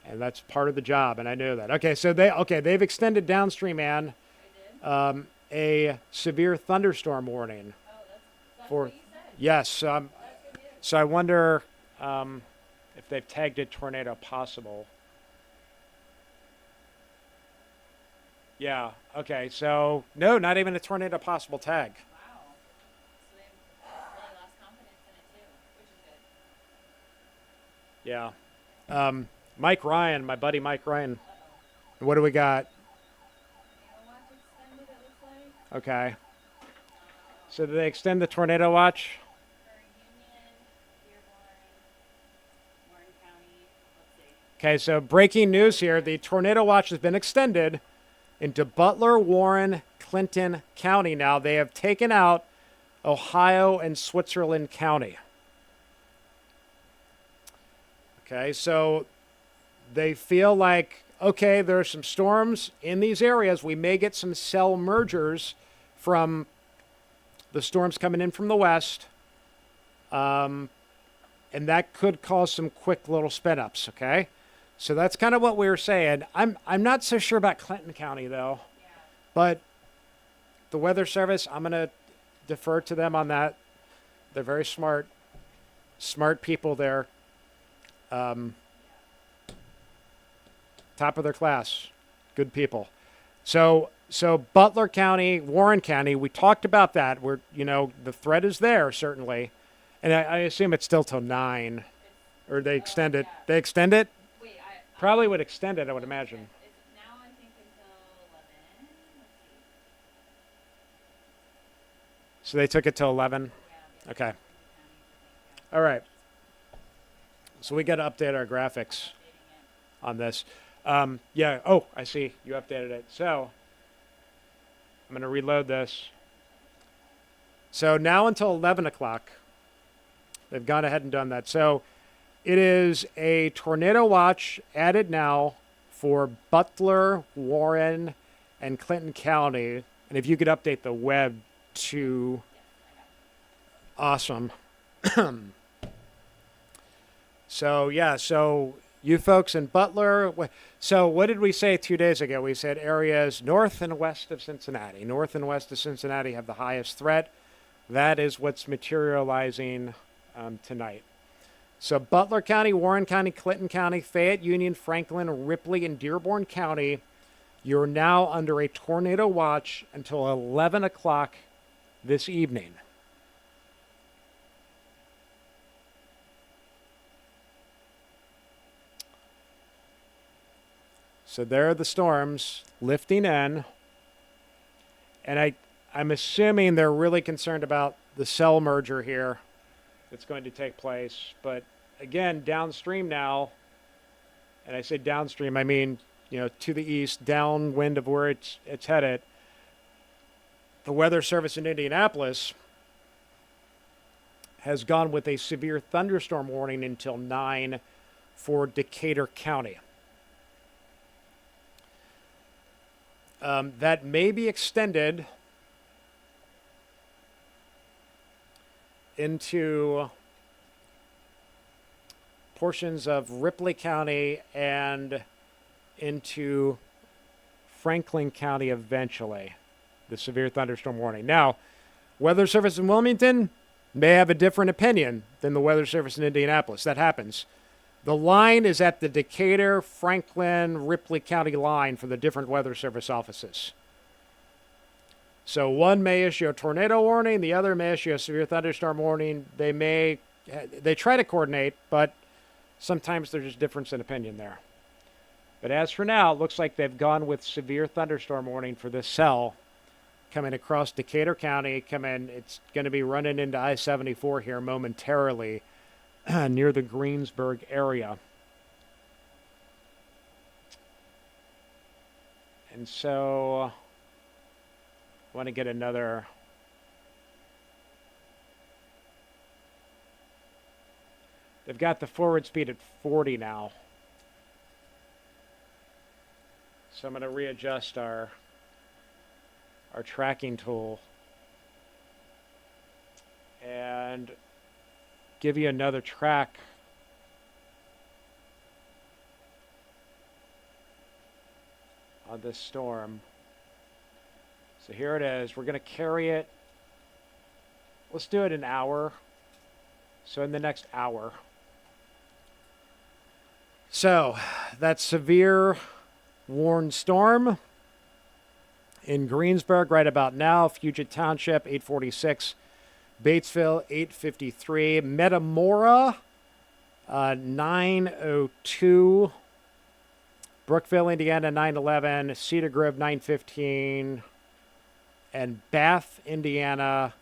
And that's part of the job, and I knew that. Okay, so they've extended downstream, Ann, I did? a severe thunderstorm warning. Oh, that's For what you said. yes, That's good news. so I wonder if they've tagged it tornado possible. Yeah. Okay. So no, not even a tornado possible tag. Wow. So they've really lost confidence in it too, which is good. Yeah. Mike Ryan, my buddy Mike Ryan. Uh-oh. What do we got? Tornado watch extended, it looks like. Okay. So did they extend the tornado watch? For Union, Dearborn, Warren County, let's see. Okay. So breaking news here: the tornado watch has been extended into Butler, Warren, Clinton County. Now they have taken out Ohio and Switzerland County. Okay, so they feel like, okay, there are some storms in these areas. We may get some cell mergers from the storms coming in from the west. And that could cause some quick little spin ups, okay? So that's kind of what we were saying. I'm not so sure about Clinton County though, Yeah. but the Weather Service, I'm gonna defer to them on that. They're very smart people there. Top of their class, good people. So Butler County, Warren County, we talked about that. Where the threat is there certainly, and I assume it's still till 9, or they extend it. yeah. They extend it. Wait, Probably would extend it, I would imagine. It's now I think until 11. Let's see. So they took it till 11. Yeah. because Okay. the counties, I think, All right. So we got to update our graphics updating it. on this. Yeah. Oh, I see. You updated it. So I'm going to reload this. So now until 11 o'clock, they've gone ahead and done that. So it is a tornado watch added now for Butler, Warren, and Clinton County. And if you could update the web to awesome. So, yeah, so you folks in Butler. So, what did we say 2 days ago? We said areas north and west of Cincinnati. North and west of Cincinnati have the highest threat. That is what's materializing tonight. So, Butler County, Warren County, Clinton County, Fayette, Union, Franklin, Ripley, and Dearborn County, you're now under a tornado watch until 11 o'clock this evening. So there are the storms lifting in. And I'm assuming they're really concerned about the cell merger here that's going to take place. But again, downstream now, and I say downstream, I mean to the east, downwind of where it's headed. The Weather Service in Indianapolis has gone with a severe thunderstorm warning until 9 for Decatur County. That may be extended into portions of Ripley County and into Franklin County eventually, the severe thunderstorm warning. Now, Weather Service in Wilmington may have a different opinion than the Weather Service in Indianapolis. That happens. The line is at the Decatur, Franklin, Ripley County line for the different Weather Service offices. So one may issue a tornado warning, the other may issue a severe thunderstorm warning. They try to coordinate, but sometimes there's just difference in opinion there. But as for now, it looks like they've gone with severe thunderstorm warning for this cell coming across Decatur County. It's going to be running into I-74 here momentarily near the Greensburg area. And so I want to get another. They've got the forward speed at 40 now. So I'm going to readjust our tracking tool and give you another track on this storm. So here it is. We're going to carry it. Let's do it an hour. So in the next hour. So that severe warned storm in Greensburg right about now. Puget Township 846. Batesville 853. Metamora 902. Brookville, Indiana 911. Cedar Grove 915. And Bath, Indiana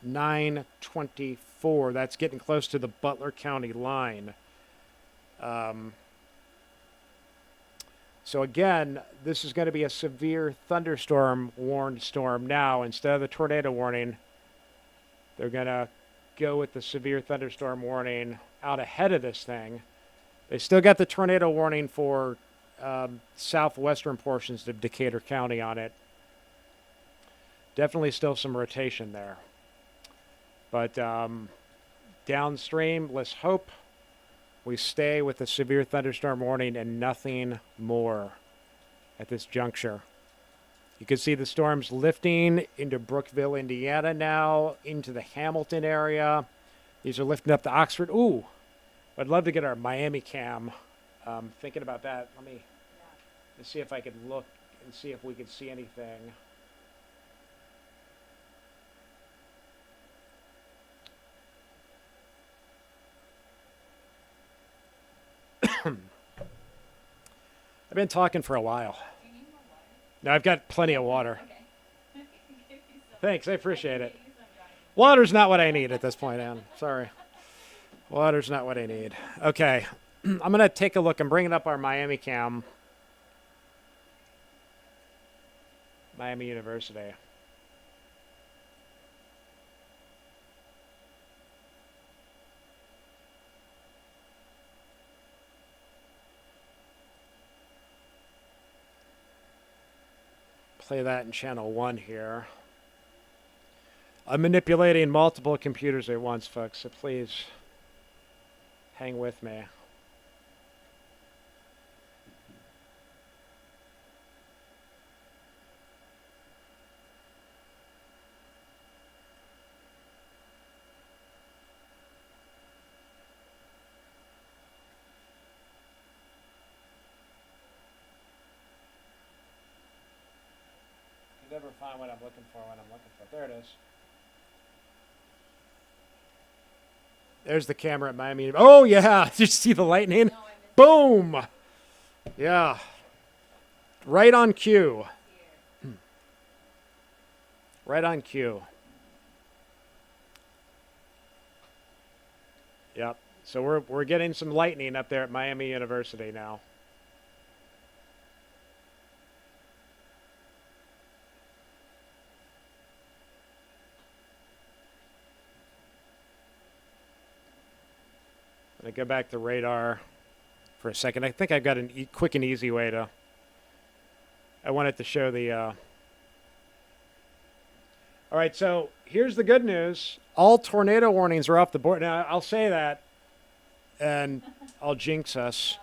924. That's getting close to the Butler County line. So again, this is going to be a severe thunderstorm warned storm now. Instead of the tornado warning, they're going to go with the severe thunderstorm warning out ahead of this thing. They still got the tornado warning for southwestern portions of Decatur County on it. Definitely still some rotation there. But downstream, let's hope we stay with the severe thunderstorm warning and nothing more at this juncture. You can see the storms lifting into Brookville, Indiana now, into the Hamilton area. These are lifting up to Oxford. Ooh, I'd love to get our Miami cam. Thinking about that. Let's see if I could look and see if we could see anything. I've been talking for a while. Do you need more water? No, I've got plenty of water. Okay. I can give you some. Thanks, I appreciate it. Give you some, Johnny. Water's not what I need at this point, Ann. Sorry. Water's not what I need. Okay. I'm going to take a look. I'm bringing up our Miami cam. Miami University. Play that in channel 1 here. I'm manipulating multiple computers at once, folks, so please hang with me. Never find what I'm looking for when I'm looking for. There it is. There's the camera at Miami. Oh, yeah. Did you see the lightning? No, I missed Boom. Yeah. Right on cue. here. Right on cue. Yep. So we're getting some lightning up there at Miami University now. I'm going to go back to radar for a second. I think I've got a quick and easy way to. I wanted to show the. All right, so here's the good news. All tornado warnings are off the board. Now, I'll say that, and I'll jinx us.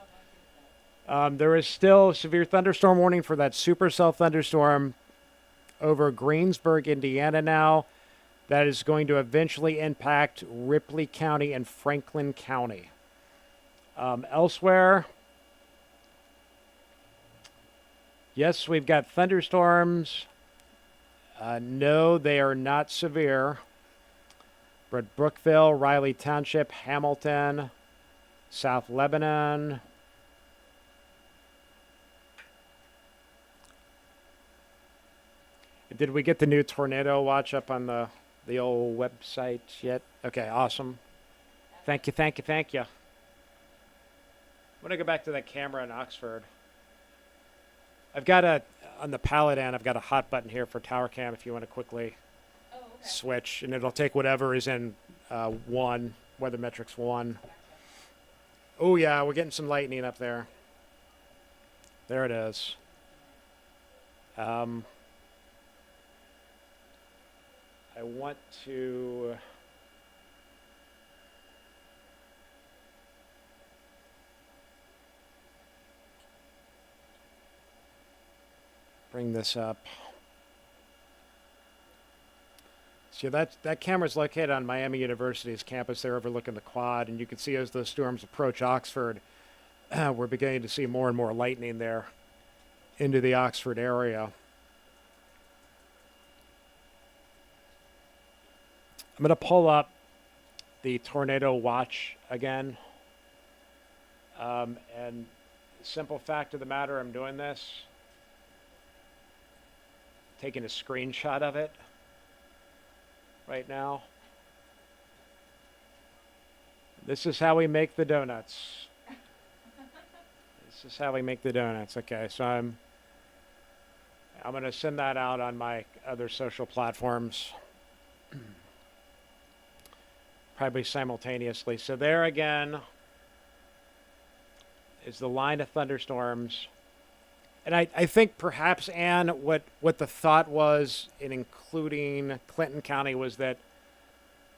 There is still severe thunderstorm warning for that supercell thunderstorm over Greensburg, Indiana now. That is going to eventually impact Ripley County and Franklin County. Elsewhere, yes, we've got thunderstorms. No, they are not severe. But Brookville, Riley Township, Hamilton, South Lebanon. Did we get the new tornado watch up on the old website yet? Okay, awesome. Thank you, thank you, thank you. I'm going to go back to that camera in Oxford. I've got on the palette end, I've got a hot button here for tower cam if you want to quickly switch, and it'll take whatever is in 1, weather metrics 1. Oh yeah, we're getting some lightning up there. There it is. I want to bring this up. So that camera is located on Miami University's campus there overlooking the quad, and you can see as those storms approach Oxford, we're beginning to see more and more lightning there into the Oxford area. I'm going to pull up the tornado watch again. And simple fact of the matter, I'm doing this, taking a screenshot of it right now. This is how we make the donuts. This is how we make the donuts. Okay, so I'm going to send that out on my other social platforms. Probably simultaneously. So there again is the line of thunderstorms. And I think perhaps, Ann, what the thought was in including Clinton County was that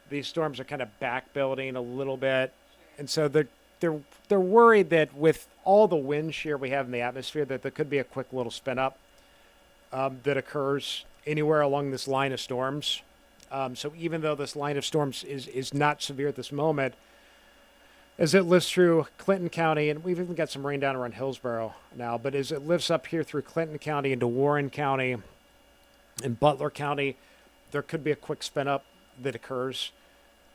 these storms are kind of backbuilding a little bit. And so they're worried that with all the wind shear we have in the atmosphere that there could be a quick little spin up that occurs anywhere along this line of storms. So even though this line of storms is not severe at this moment, as it lifts through Clinton County, and we've even got some rain down around Hillsborough now, but as it lifts up here through Clinton County into Warren County and Butler County, there could be a quick spin up that occurs.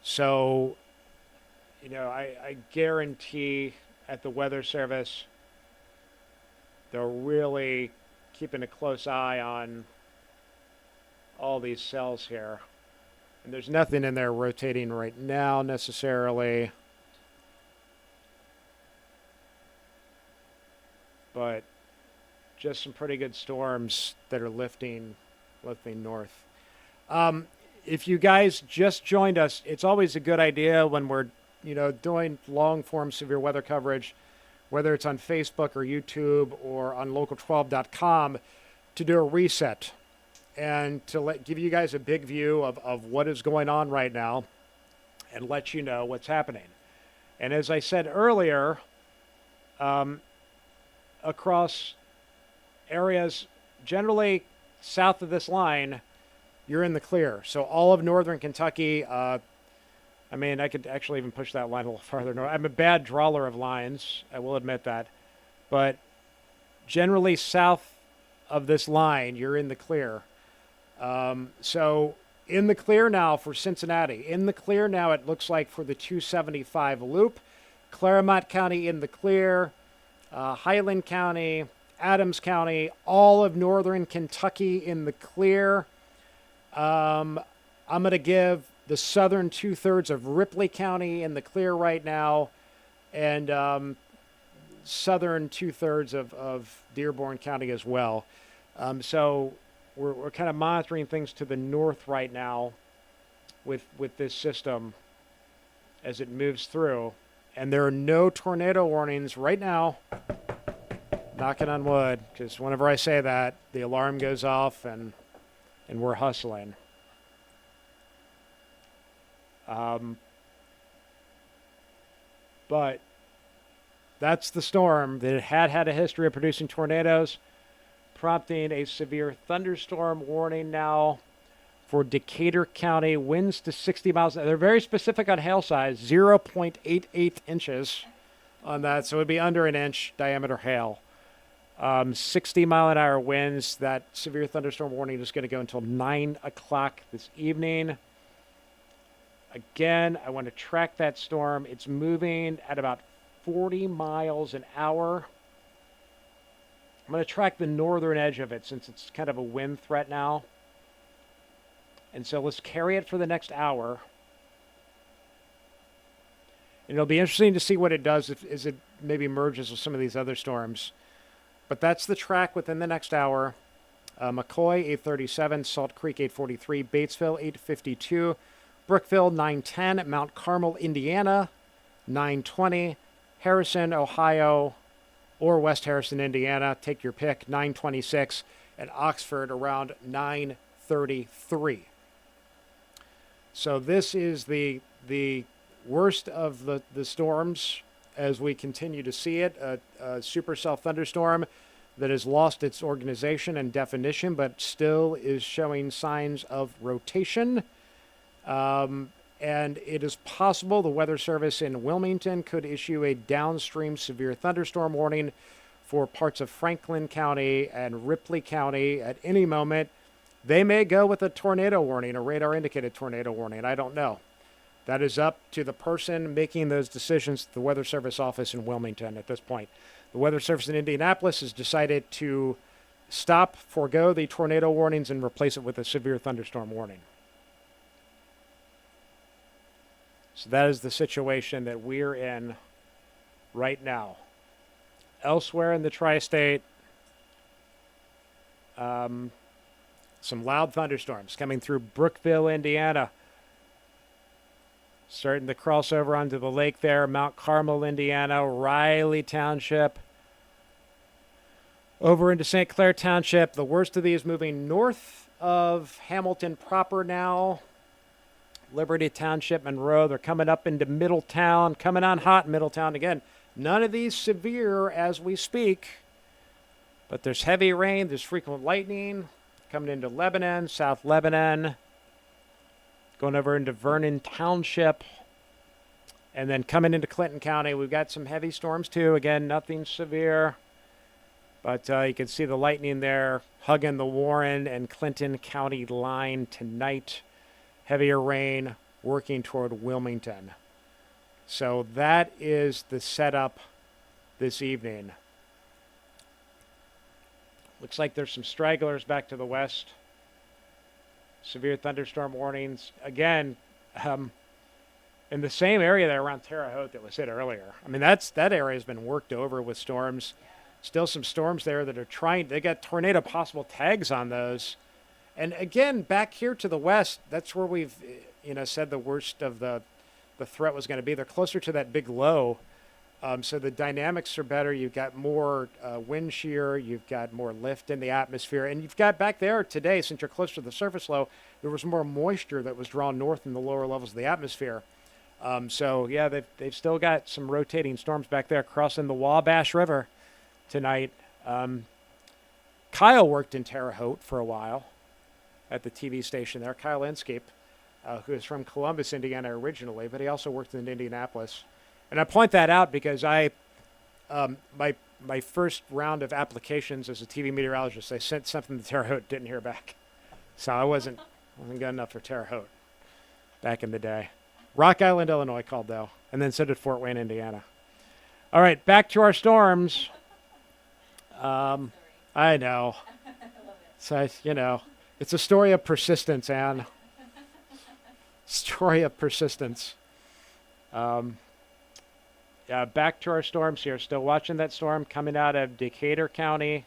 So, I guarantee at the Weather Service, they're really keeping a close eye on all these cells here. And there's nothing in there rotating right now necessarily. But just some pretty good storms that are lifting north. If you guys just joined us, it's always a good idea when we're, doing long-form severe weather coverage, whether it's on Facebook or YouTube or on local12.com, to do a reset and to give you guys a big view of what is going on right now and let you know what's happening. And as I said earlier, across areas generally south of this line, you're in the clear. So all of northern Kentucky, I could actually even push that line a little farther north. I'm a bad drawer of lines, I will admit that. But generally south of this line, you're in the clear. So in the clear now for Cincinnati. In the clear now, it looks like for the 275 loop. Claremont County in the clear. Highland County, Adams County, all of northern Kentucky in the clear. I'm going to give the southern 2/3 of Ripley County in the clear right now, and southern 2/3 of Dearborn County as well. So we're kind of monitoring things to the north right now with this system as it moves through. And there are no tornado warnings right now. Knocking on wood, because whenever I say that, the alarm goes off and we're hustling. But that's the storm that had a history of producing tornadoes, prompting a severe thunderstorm warning now for Decatur County. Winds to 60 miles. They're very specific on hail size, 0.88 inches on that, so it would be under an inch diameter hail. 60-mile-an-hour winds. That severe thunderstorm warning is going to go until 9 o'clock this evening. Again, I want to track that storm. It's moving at about 40 miles an hour. I'm going to track the northern edge of it since it's kind of a wind threat now. And so let's carry it for the next hour. And it'll be interesting to see what it does as it maybe merges with some of these other storms. But that's the track within the next hour. McCoy, 837. Salt Creek, 843. Batesville, 852. Brookville, 910. Mount Carmel, Indiana, 920. Harrison, Ohio, or West Harrison, Indiana, take your pick, 926. And Oxford around 933. So this is the worst of the storms as we continue to see it, a supercell thunderstorm that has lost its organization and definition, but still is showing signs of rotation. And it is possible the Weather Service in Wilmington could issue a downstream severe thunderstorm warning for parts of Franklin County and Ripley County at any moment. They may go with a tornado warning, a radar-indicated tornado warning. I don't know. That is up to the person making those decisions at the Weather Service office in Wilmington at this point. The Weather Service in Indianapolis has decided to forego the tornado warnings and replace it with a severe thunderstorm warning. So that is the situation that we're in right now. Elsewhere in the tri-state, some loud thunderstorms coming through Brookville, Indiana. Starting to cross over onto the lake there, Mount Carmel, Indiana, Riley Township, over into St. Clair Township. The worst of these moving north of Hamilton proper now. Liberty Township, Monroe, they're coming up into Middletown, coming on hot in Middletown. Again, none of these severe as we speak, but there's heavy rain, there's frequent lightning coming into Lebanon, South Lebanon, going over into Vernon Township, and then coming into Clinton County. We've got some heavy storms too. Again, nothing severe, but you can see the lightning there hugging the Warren and Clinton County line tonight. Heavier rain working toward Wilmington. So that is the setup this evening. Looks like there's some stragglers back to the west. Severe thunderstorm warnings. Again, in the same area there around Terre Haute that was hit earlier. I mean, that area has been worked over with storms. Still some storms there that are they got tornado possible tags on those. And again, back here to the west, that's where we've, said the worst of the threat was going to be. They're closer to that big low. So the dynamics are better. You've got more wind shear. You've got more lift in the atmosphere. And you've got back there today, since you're close to the surface low, there was more moisture that was drawn north in the lower levels of the atmosphere. They've still got some rotating storms back there crossing the Wabash River tonight. Kyle worked in Terre Haute for a while at the TV station there. Kyle Inskeep, who is from Columbus, Indiana originally, but he also worked in Indianapolis. And I point that out because my first round of applications as a TV meteorologist, I sent something to Terre Haute, didn't hear back. So I wasn't good enough for Terre Haute back in the day. Rock Island, Illinois called, though, and then so did Fort Wayne, Indiana. All right, back to our storms. I know. So, it's a story of persistence, Anne. Story of persistence. Back to our storms here. Still watching that storm coming out of Decatur County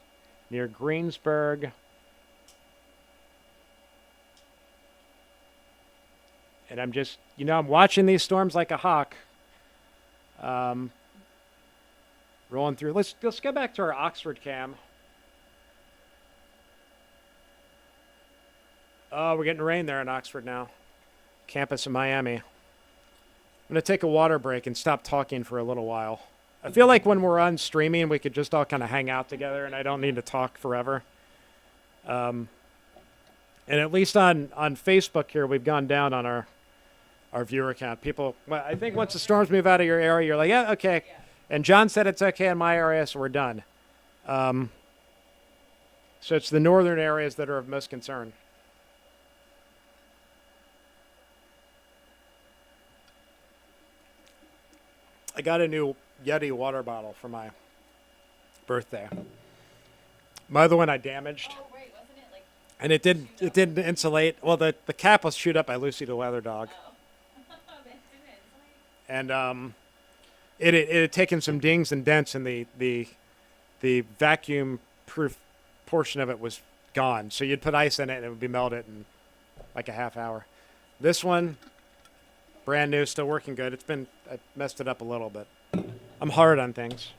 near Greensburg. And I'm just, I'm watching these storms like a hawk. Rolling through. Let's go back to our Oxford cam. Oh, we're getting rain there in Oxford now. Campus in Miami. I'm gonna take a water break and stop talking for a little while. I feel like when we're on streaming, we could just all kind of hang out together, and I don't need to talk forever. And at least on Facebook here, we've gone down on our viewer count. People, well, I think once the storms move out of your area, you're like, yeah, okay. And John said it's okay in my area, so we're done. So it's the northern areas that are of most concern. I got a new Yeti water bottle for my birthday. My other one I damaged, Oh, right, wasn't it like, and it didn't insulate. Well, the cap was chewed up by Lucy the leather dog, oh. That didn't insulate. and it had taken some dings and dents, and the vacuum proof portion of it was gone. So you'd put ice in it, and it would be melted in like a half hour. This one, brand new, still working good. I messed it up a little bit. I'm hard on things.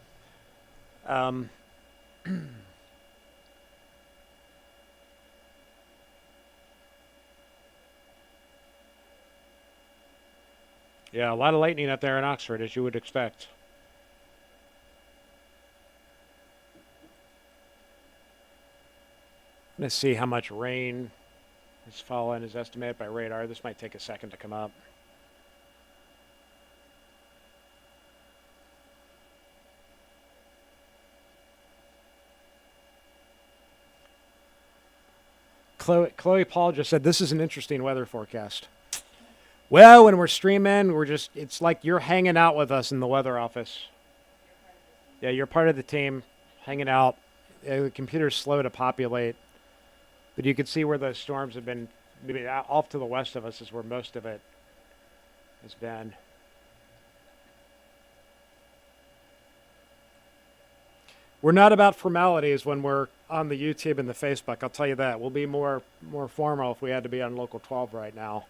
Yeah, a lot of lightning up there in Oxford, as you would expect. Let's see how much rain has fallen is estimated by radar. This might take a second to come up. Chloe Paul just said, this is an interesting weather forecast. Well, when we're streaming, it's like you're hanging out with us in the weather office. Yeah, you're part of the team, hanging out. The computer's slow to populate, but you can see where the storms have been. Maybe off to the west of us is where most of it has been. We're not about formalities when we're on the YouTube and the Facebook. I'll tell you that. We'll be more formal if we had to be on Local 12 right now.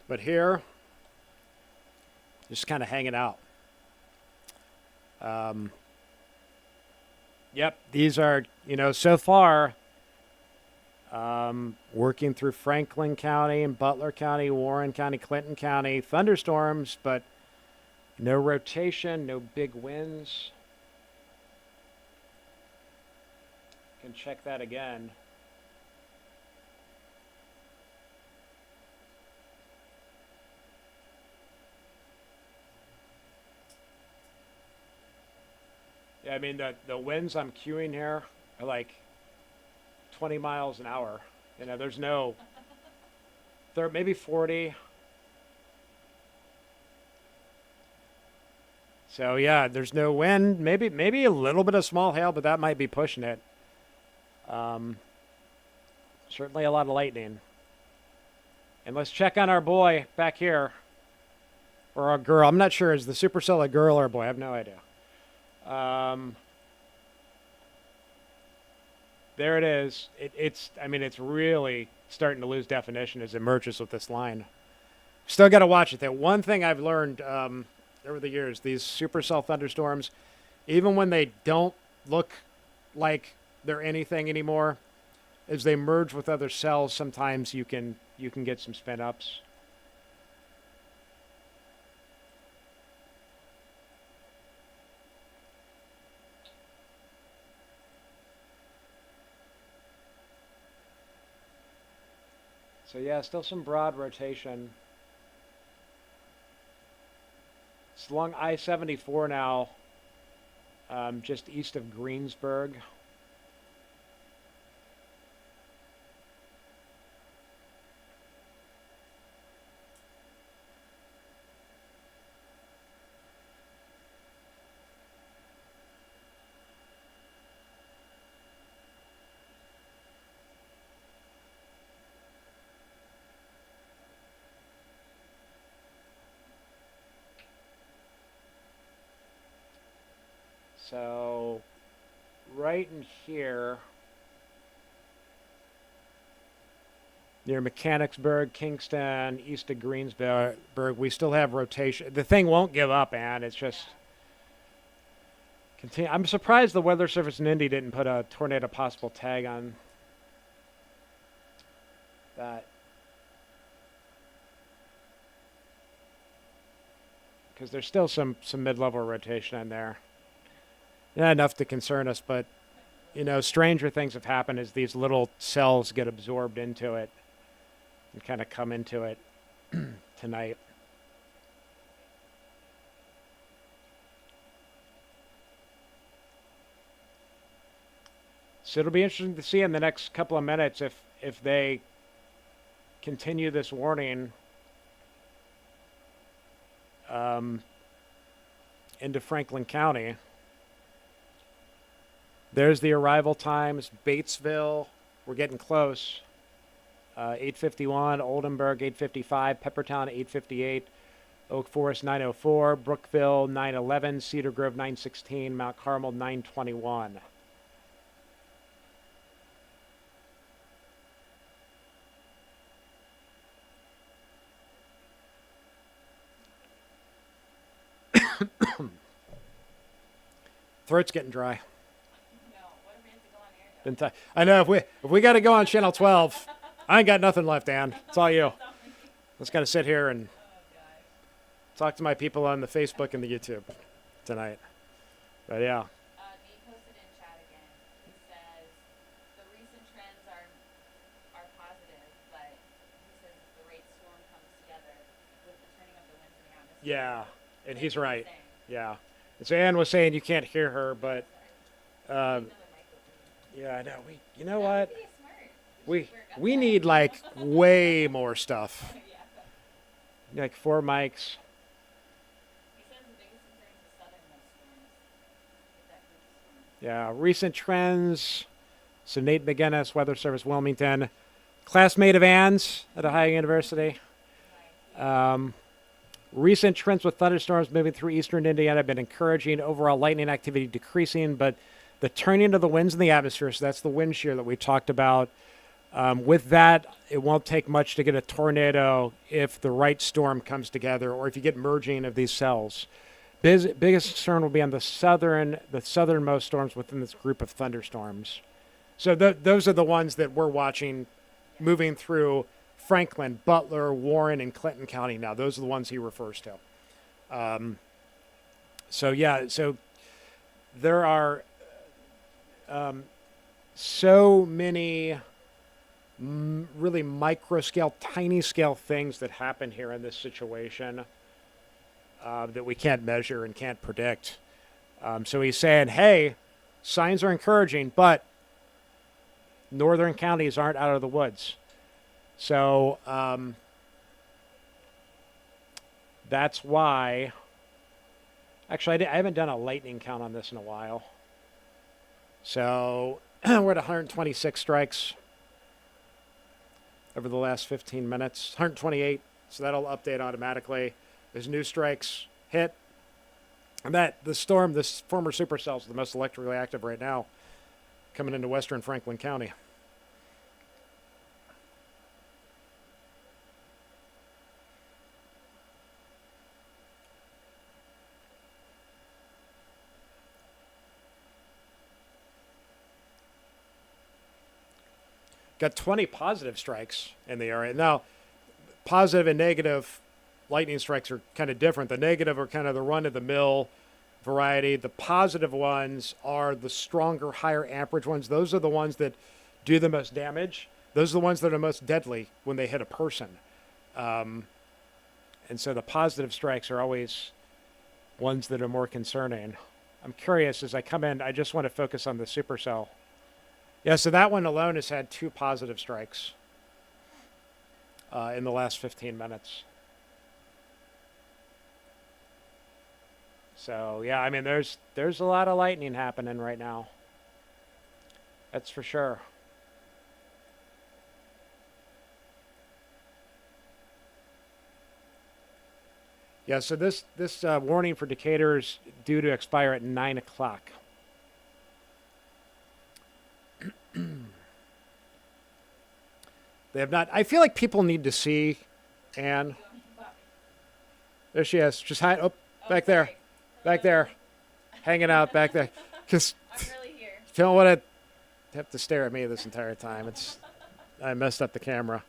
But here, just kind of hanging out. Yep, these are, so far, working through Franklin County and Butler County, Warren County, Clinton County, thunderstorms, but no rotation, no big winds. Can check that again. Yeah, I mean, the winds I'm queuing here are like 20 miles an hour. There's no, maybe 40. So yeah, there's no wind. Maybe a little bit of small hail, but that might be pushing it. Certainly a lot of lightning. And let's check on our boy back here, or our girl. I'm not sure. Is the supercell a girl or a boy? I have no idea. There it is. It's really starting to lose definition as it merges with this line. Still got to watch it though. One thing I've learned over the years, these supercell thunderstorms, even when they don't look like they're anything anymore, as they merge with other cells, sometimes you can get some spin ups. So yeah, still some broad rotation. It's along I-74 now, just east of Greensburg. So, right in here, near Mechanicsburg, Kingston, east of Greensburg. We still have rotation. The thing won't give up, Ann. It's just continue. I'm surprised the Weather Service in Indy didn't put a tornado possible tag on that. Because there's still some mid-level rotation in there. Not enough to concern us, but, you know, stranger things have happened as these little cells get absorbed into it and kind of come into it tonight. So it'll be interesting to see in the next couple of minutes if they continue this warning into Franklin County. There's the arrival times. Batesville, we're getting close. 8:51, Oldenburg 8:55, Peppertown 8:58, Oak Forest 9:04, Brookville 9:11, Cedar Grove 9:16, Mount Carmel 9:21. Throat's getting dry. No, what if we have to go on air, though? I know if we got to go on channel 12, I ain't got nothing left, Ann. It's all you. Just gotta sit here and talk to my people on the Facebook and the YouTube tonight. But yeah, Nate posted in chat again. He says the recent trends are positive, but he says if the rate storm comes together with the turning of the winds in the atmosphere. yeah, and he's That's what right. saying. Yeah, and so Ann was saying you can't hear her, but Sorry. Another mic opening. yeah, I know. You know That what? would be smart. We Should work on we that. need like way more stuff, Yeah. like 4 mics. He says the biggest concern is the southernmost storms. With that group of storms. Yeah, recent trends. So Nate McGinnis, Weather Service Wilmington, classmate of Ann's at Ohio University. Recent trends with thunderstorms moving through eastern Indiana have been encouraging. Overall lightning activity decreasing, but the turning of the winds in the atmosphere, so that's the wind shear that we talked about. With that, it won't take much to get a tornado if the right storm comes together or if you get merging of these cells. Biggest concern will be on the southernmost storms within this group of thunderstorms. So those are the ones that we're watching moving through Franklin, Butler, Warren, and Clinton County now. Those are the ones he refers to. So there are so many really micro scale, tiny scale things that happen here in this situation that we can't measure and can't predict. So he's saying, hey, signs are encouraging, but northern counties aren't out of the woods. So that's why. Actually, I haven't done a lightning count on this in a while. So we're at 126 strikes over the last 15 minutes. 128. So that'll update automatically as new strikes hit. And that the storm, this former supercell, is the most electrically active right now, coming into western Franklin County. Got 20 positive strikes in the area. Now, positive and negative lightning strikes are kind of different. The negative are kind of the run-of-the-mill variety. The positive ones are the stronger, higher amperage ones. Those are the ones that do the most damage. Those are the ones that are most deadly when they hit a person. And so the positive strikes are always ones that are more concerning. I'm curious, as I come in, I just want to focus on the supercell. Yeah, so that one alone has had 2 positive strikes in the last 15 minutes. So yeah, I mean, there's a lot of lightning happening right now. That's for sure. Yeah, so this warning for Decatur is due to expire at 9 o'clock. They have not. I feel like people need to see Anne. There she is. Just hide. Oh, back there. Sorry. Back there. Hanging out back there. Because I'm really here. you don't want to have to stare at me this entire time. I messed up the camera.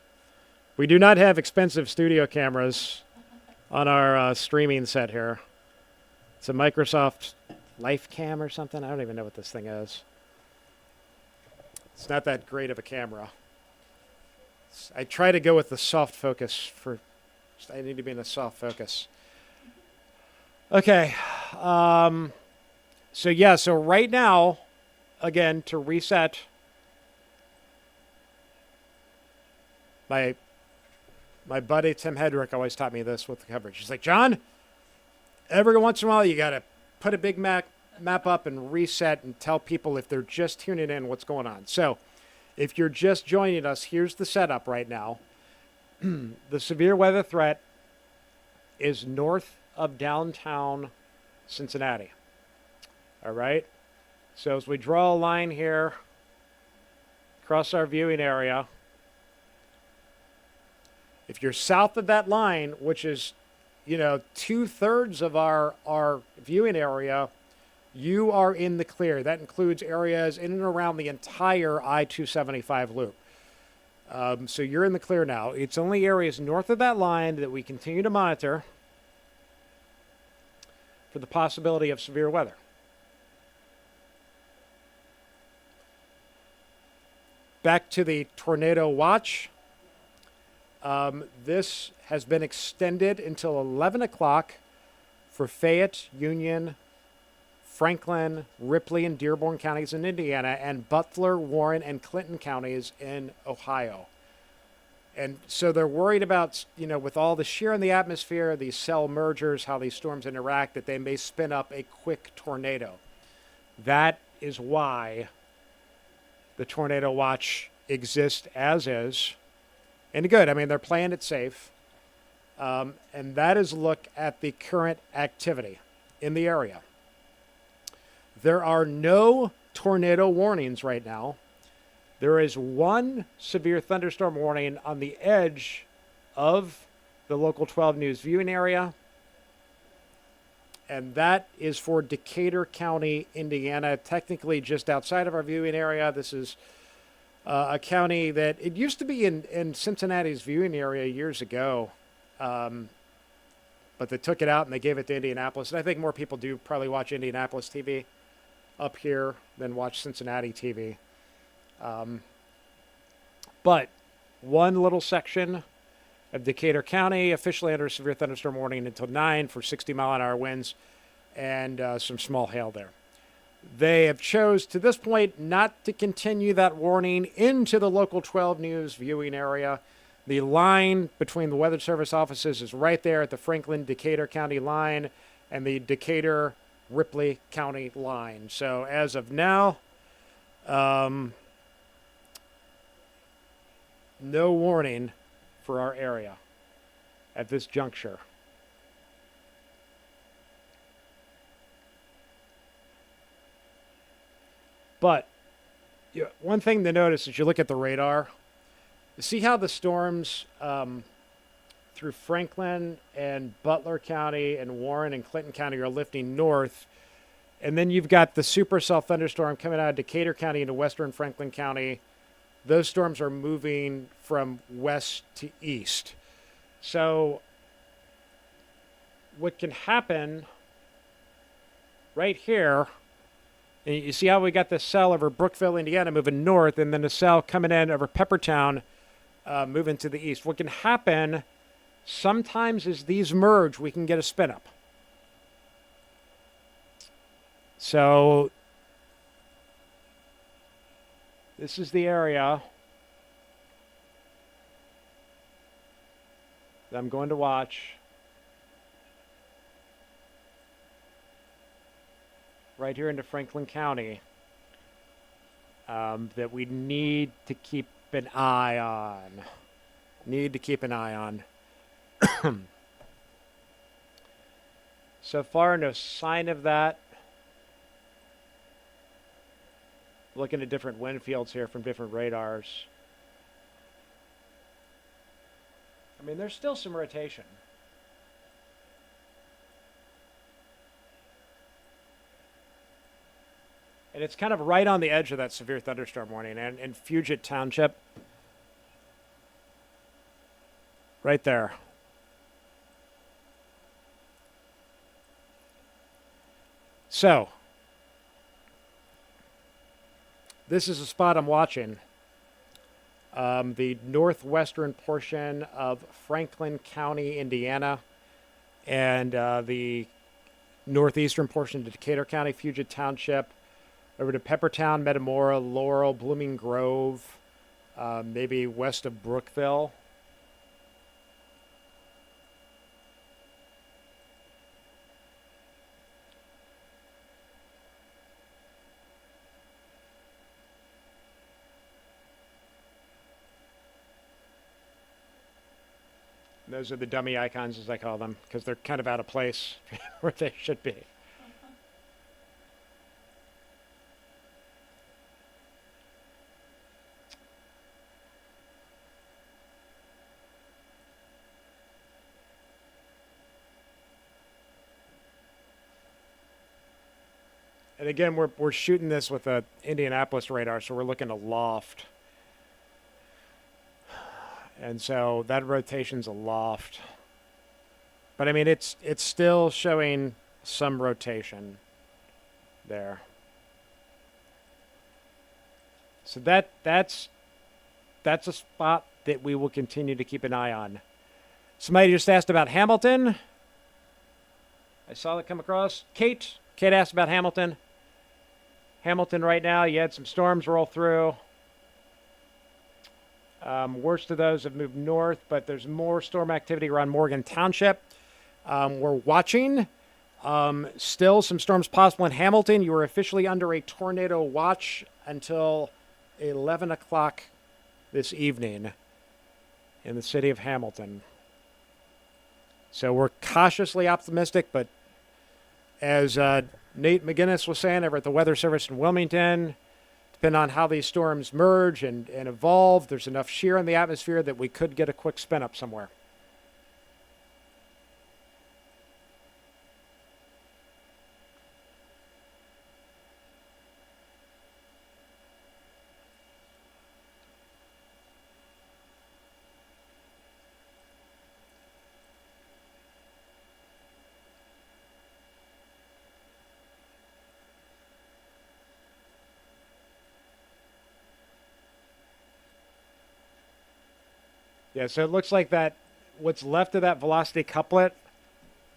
We do not have expensive studio cameras on our streaming set here. It's a Microsoft LifeCam or something. I don't even know what this thing is. It's not that great of a camera. I try to go with the soft focus for. I need to be in a soft focus. Okay. So right now, again, to reset my buddy Tim Hedrick always taught me this with the coverage. He's like, John, every once in a while you got to put a big map up and reset and tell people if they're just tuning in what's going on. So if you're just joining us, here's the setup right now. The severe weather threat is north of downtown Cincinnati. All right? So as we draw a line here across our viewing area, if you're south of that line, which is, 2/3 of our viewing area, you are in the clear. That includes areas in and around the entire I-275 loop. So you're in the clear now. It's only areas north of that line that we continue to monitor for the possibility of severe weather. Back to the tornado watch. This has been extended until 11 o'clock for Fayette, Union, Franklin, Ripley, and Dearborn counties in Indiana, and Butler, Warren, and Clinton counties in Ohio. And so they're worried about, with all the shear in the atmosphere, these cell mergers, how these storms interact, that they may spin up a quick tornado. That is why the tornado watch exists as is. And good, they're playing it safe. And that is a look at the current activity in the area. There are no tornado warnings right now. There is one severe thunderstorm warning on the edge of the Local 12 News viewing area. And that is for Decatur County, Indiana, technically just outside of our viewing area. This is a county that it used to be in Cincinnati's viewing area years ago. But they took it out and they gave it to Indianapolis. And I think more people do probably watch Indianapolis TV up here than watch Cincinnati TV. But one little section of Decatur County officially under severe thunderstorm warning until 9 for 60-mile-an-hour winds and some small hail there. They have chose to this point not to continue that warning into the Local 12 News viewing area. The line between the Weather Service offices is right there at the Franklin-Decatur County line and the Decatur-Ripley County line. So as of now, no warning for our area at this juncture. But one thing to notice as you look at the radar, you see how the storms through Franklin and Butler County and Warren and Clinton County are lifting north. And then you've got the supercell thunderstorm coming out of Decatur County into western Franklin County. Those storms are moving from west to east. So what can happen right here, and you see how we got the cell over Brookville, Indiana moving north, and then the cell coming in over Peppertown moving to the east. What can happen sometimes is these merge, we can get a spin up. So this is the area that I'm going to watch. Right here into Franklin County that we need to keep an eye on. So far, no sign of that. Looking at different wind fields here from different radars. I mean, there's still some rotation. And it's kind of right on the edge of that severe thunderstorm warning, and in Puget Township. Right there. So, this is a spot I'm watching. The northwestern portion of Franklin County, Indiana, and the northeastern portion of Decatur County, Puget Township, over to Peppertown, Metamora, Laurel, Blooming Grove, maybe west of Brookville. Those are the dummy icons, as I call them, because they're kind of out of place where they should be. And again, we're shooting this with a Indianapolis radar, so we're looking aloft. And so that rotation's aloft. But I mean, it's still showing some rotation there. So that's a spot that we will continue to keep an eye on. Somebody just asked about Hamilton. I saw that come across. Kate asked about Hamilton. Hamilton right now, you had some storms roll through. Worst of those have moved north, but there's more storm activity around Morgan Township. We're watching. Still some storms possible in Hamilton. You are officially under a tornado watch until 11 o'clock this evening in the city of Hamilton. So we're cautiously optimistic, but as Nate McGinnis was saying over at the Weather Service in Wilmington, depending on how these storms merge and evolve, there's enough shear in the atmosphere that we could get a quick spin up somewhere. Yeah, so it looks like that what's left of that velocity couplet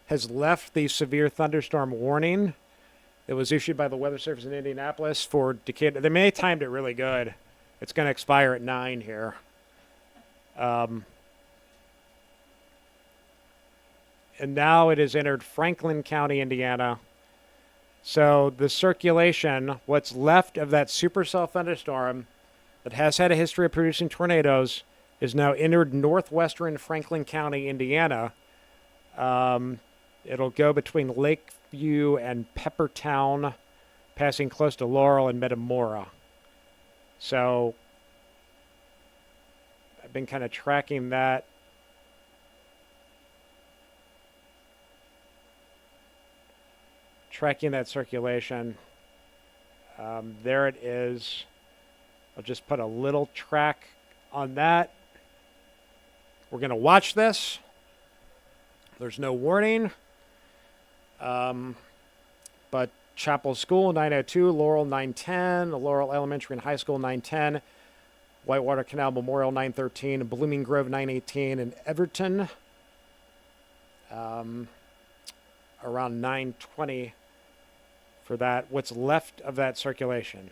has left the severe thunderstorm warning that was issued by the Weather Service in Indianapolis for Decatur. They may have timed it really good. It's going to expire at 9 here. And now it has entered Franklin County, Indiana. So the circulation, what's left of that supercell thunderstorm that has had a history of producing tornadoes, is now entered northwestern Franklin County, Indiana. It'll go between Lakeview and Peppertown, passing close to Laurel and Metamora. So I've been kind of tracking that. Tracking that circulation. There it is. I'll just put a little track on that. We're going to watch this. There's no warning. But Chapel School 902, Laurel 910, Laurel Elementary and High School 910, Whitewater Canal Memorial 913, Blooming Grove 918, and Everton around 920 for that. What's left of that circulation.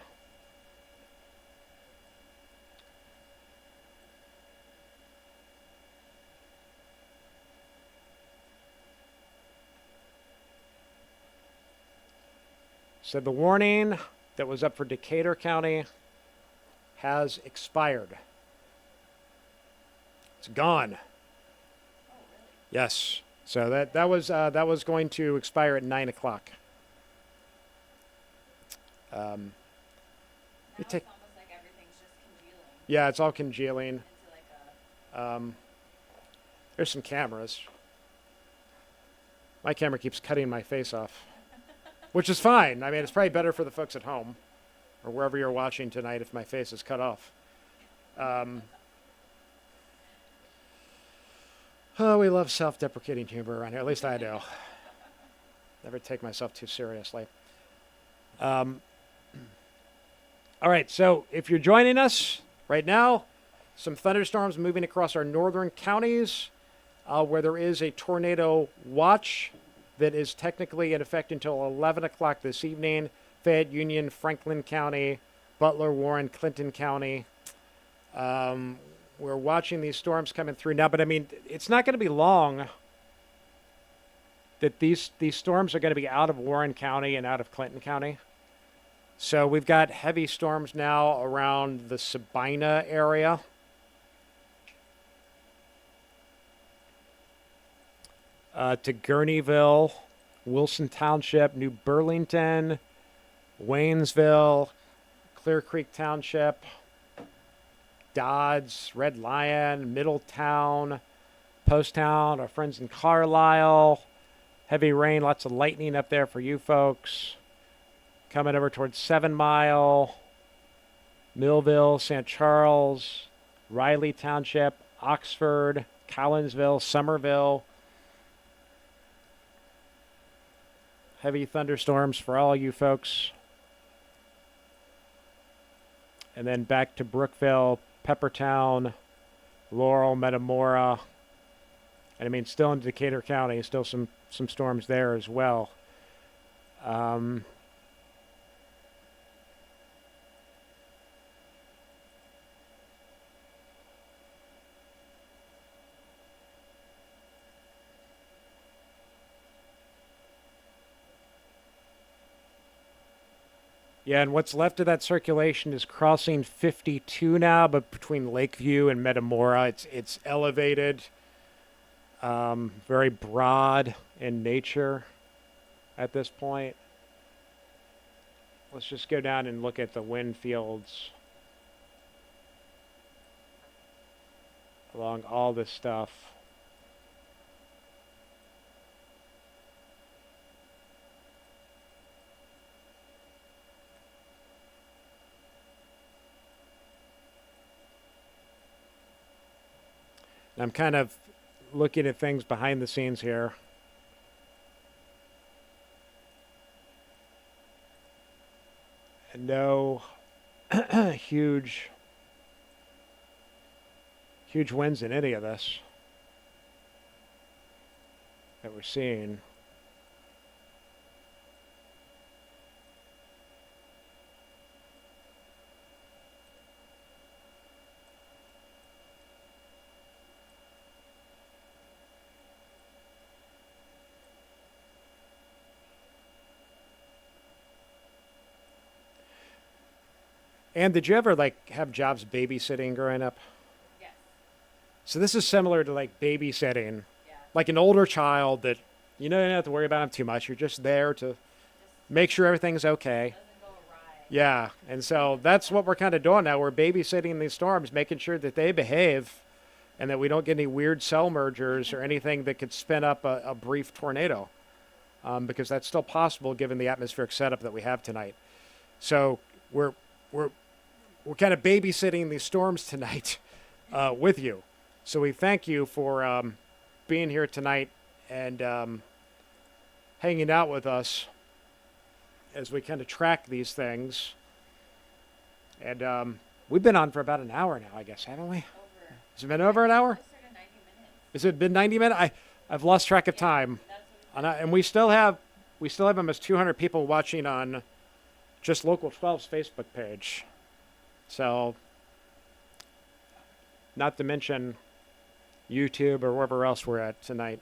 So the warning that was up for Decatur County has expired. It's gone. Oh, really? Yes. So that was going to expire at 9 o'clock. Now You it's take- almost like everything's just congealing Yeah, it's all congealing. into like a There's some cameras. My camera keeps cutting my face off, which is fine. I mean, it's probably better for the folks at home or wherever you're watching tonight if my face is cut off. Oh, we love self-deprecating humor around here. At least I do. Never take myself too seriously. All right, so if you're joining us right now, some thunderstorms moving across our northern counties where there is a tornado watch that is technically in effect until 11 o'clock this evening. Fayette, Union, Franklin County, Butler, Warren, Clinton County. We're watching these storms coming through now, but I mean, it's not going to be long that these storms are going to be out of Warren County and out of Clinton County. So we've got heavy storms now around the Sabina area. To Gurneyville, Wilson Township, New Burlington, Waynesville, Clear Creek Township, Dodds, Red Lion, Middletown, Posttown, our friends in Carlisle. Heavy rain, lots of lightning up there for you folks. Coming over towards 7 Mile, Millville, St. Charles, Riley Township, Oxford, Collinsville, Somerville. Heavy thunderstorms for all you folks. And then back to Brookville, Peppertown, Laurel, Metamora. And I mean, still in Decatur County, still some storms there as well. Yeah, and what's left of that circulation is crossing 52 now, but between Lakeview and Metamora, it's elevated, very broad in nature at this point. Let's just go down and look at the wind fields along all this stuff. I'm kind of looking at things behind the scenes here. And no huge wins in any of this that we're seeing. And did you ever have jobs babysitting growing up? Yes. So this is similar to babysitting, Yeah. like an older child that you don't have to worry about them too much. You're just there to Just make sure everything's okay. doesn't go awry. Yeah, and so that's what we're kind of doing now. We're babysitting these storms, making sure that they behave and that we don't get any weird cell mergers or anything that could spin up a brief tornado, because that's still possible given the atmospheric setup that we have tonight. So we're kind of babysitting these storms tonight with you. So we thank you for being here tonight and hanging out with us as we kind of track these things. And we've been on for about an hour now, I guess, haven't we? Over. Has it been over an hour? Closer to 90 minutes. Has it been 90 minutes? I've lost track of time. That's what And we still have almost 200 people watching on just Local 12's Facebook page. So, not to mention YouTube or wherever else we're at tonight.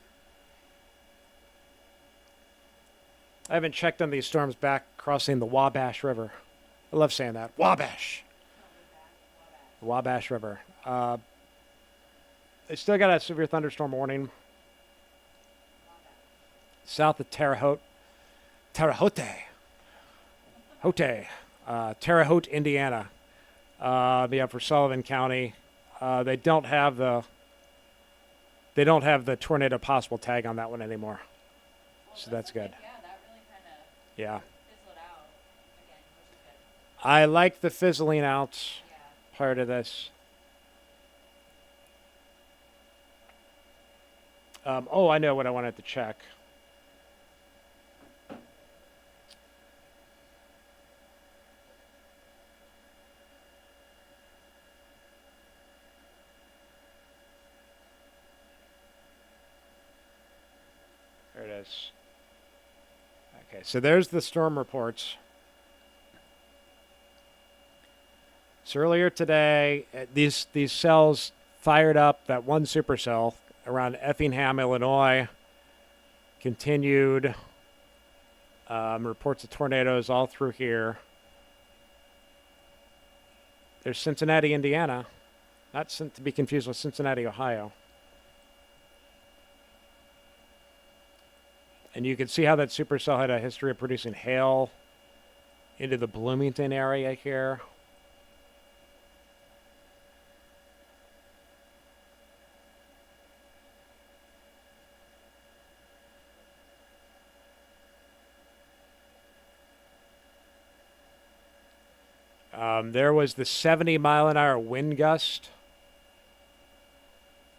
I haven't checked on these storms back crossing the Wabash River. I love saying that. Wabash. The Wabash River. They still got a severe thunderstorm warning south of Terre Haute, Indiana. For Sullivan County. They don't have the they don't have the tornado possible tag on that one anymore. Well, So that's good. okay. Yeah, that really kind of Yeah. fizzled out again, which is good. I like the fizzling out Yeah. part of this. Oh, I know what I wanted to check. There it is. Okay, so there's the storm reports. So earlier today, these cells fired up that one supercell around Effingham, Illinois. Continued reports of tornadoes all through here. There's Cincinnati, Indiana, not to be confused with Cincinnati, Ohio. And you can see how that supercell had a history of producing hail into the Bloomington area here. There was the 70-mile-an-hour wind gust.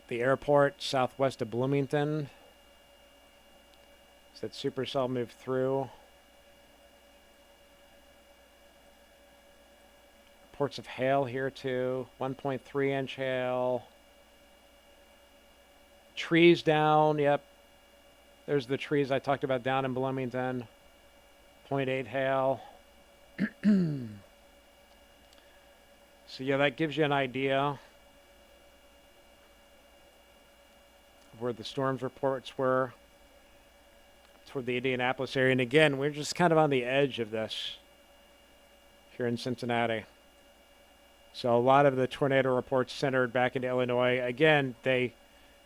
The airport southwest of Bloomington. So that supercell moved through. Reports of hail here too. 1.3-inch hail. Trees down. Yep. There's the trees I talked about down in Bloomington. 0.8 hail. So yeah, that gives you an idea of where the storms reports were toward the Indianapolis area. And again, we're just kind of on the edge of this here in Cincinnati. So a lot of the tornado reports centered back into Illinois. Again, they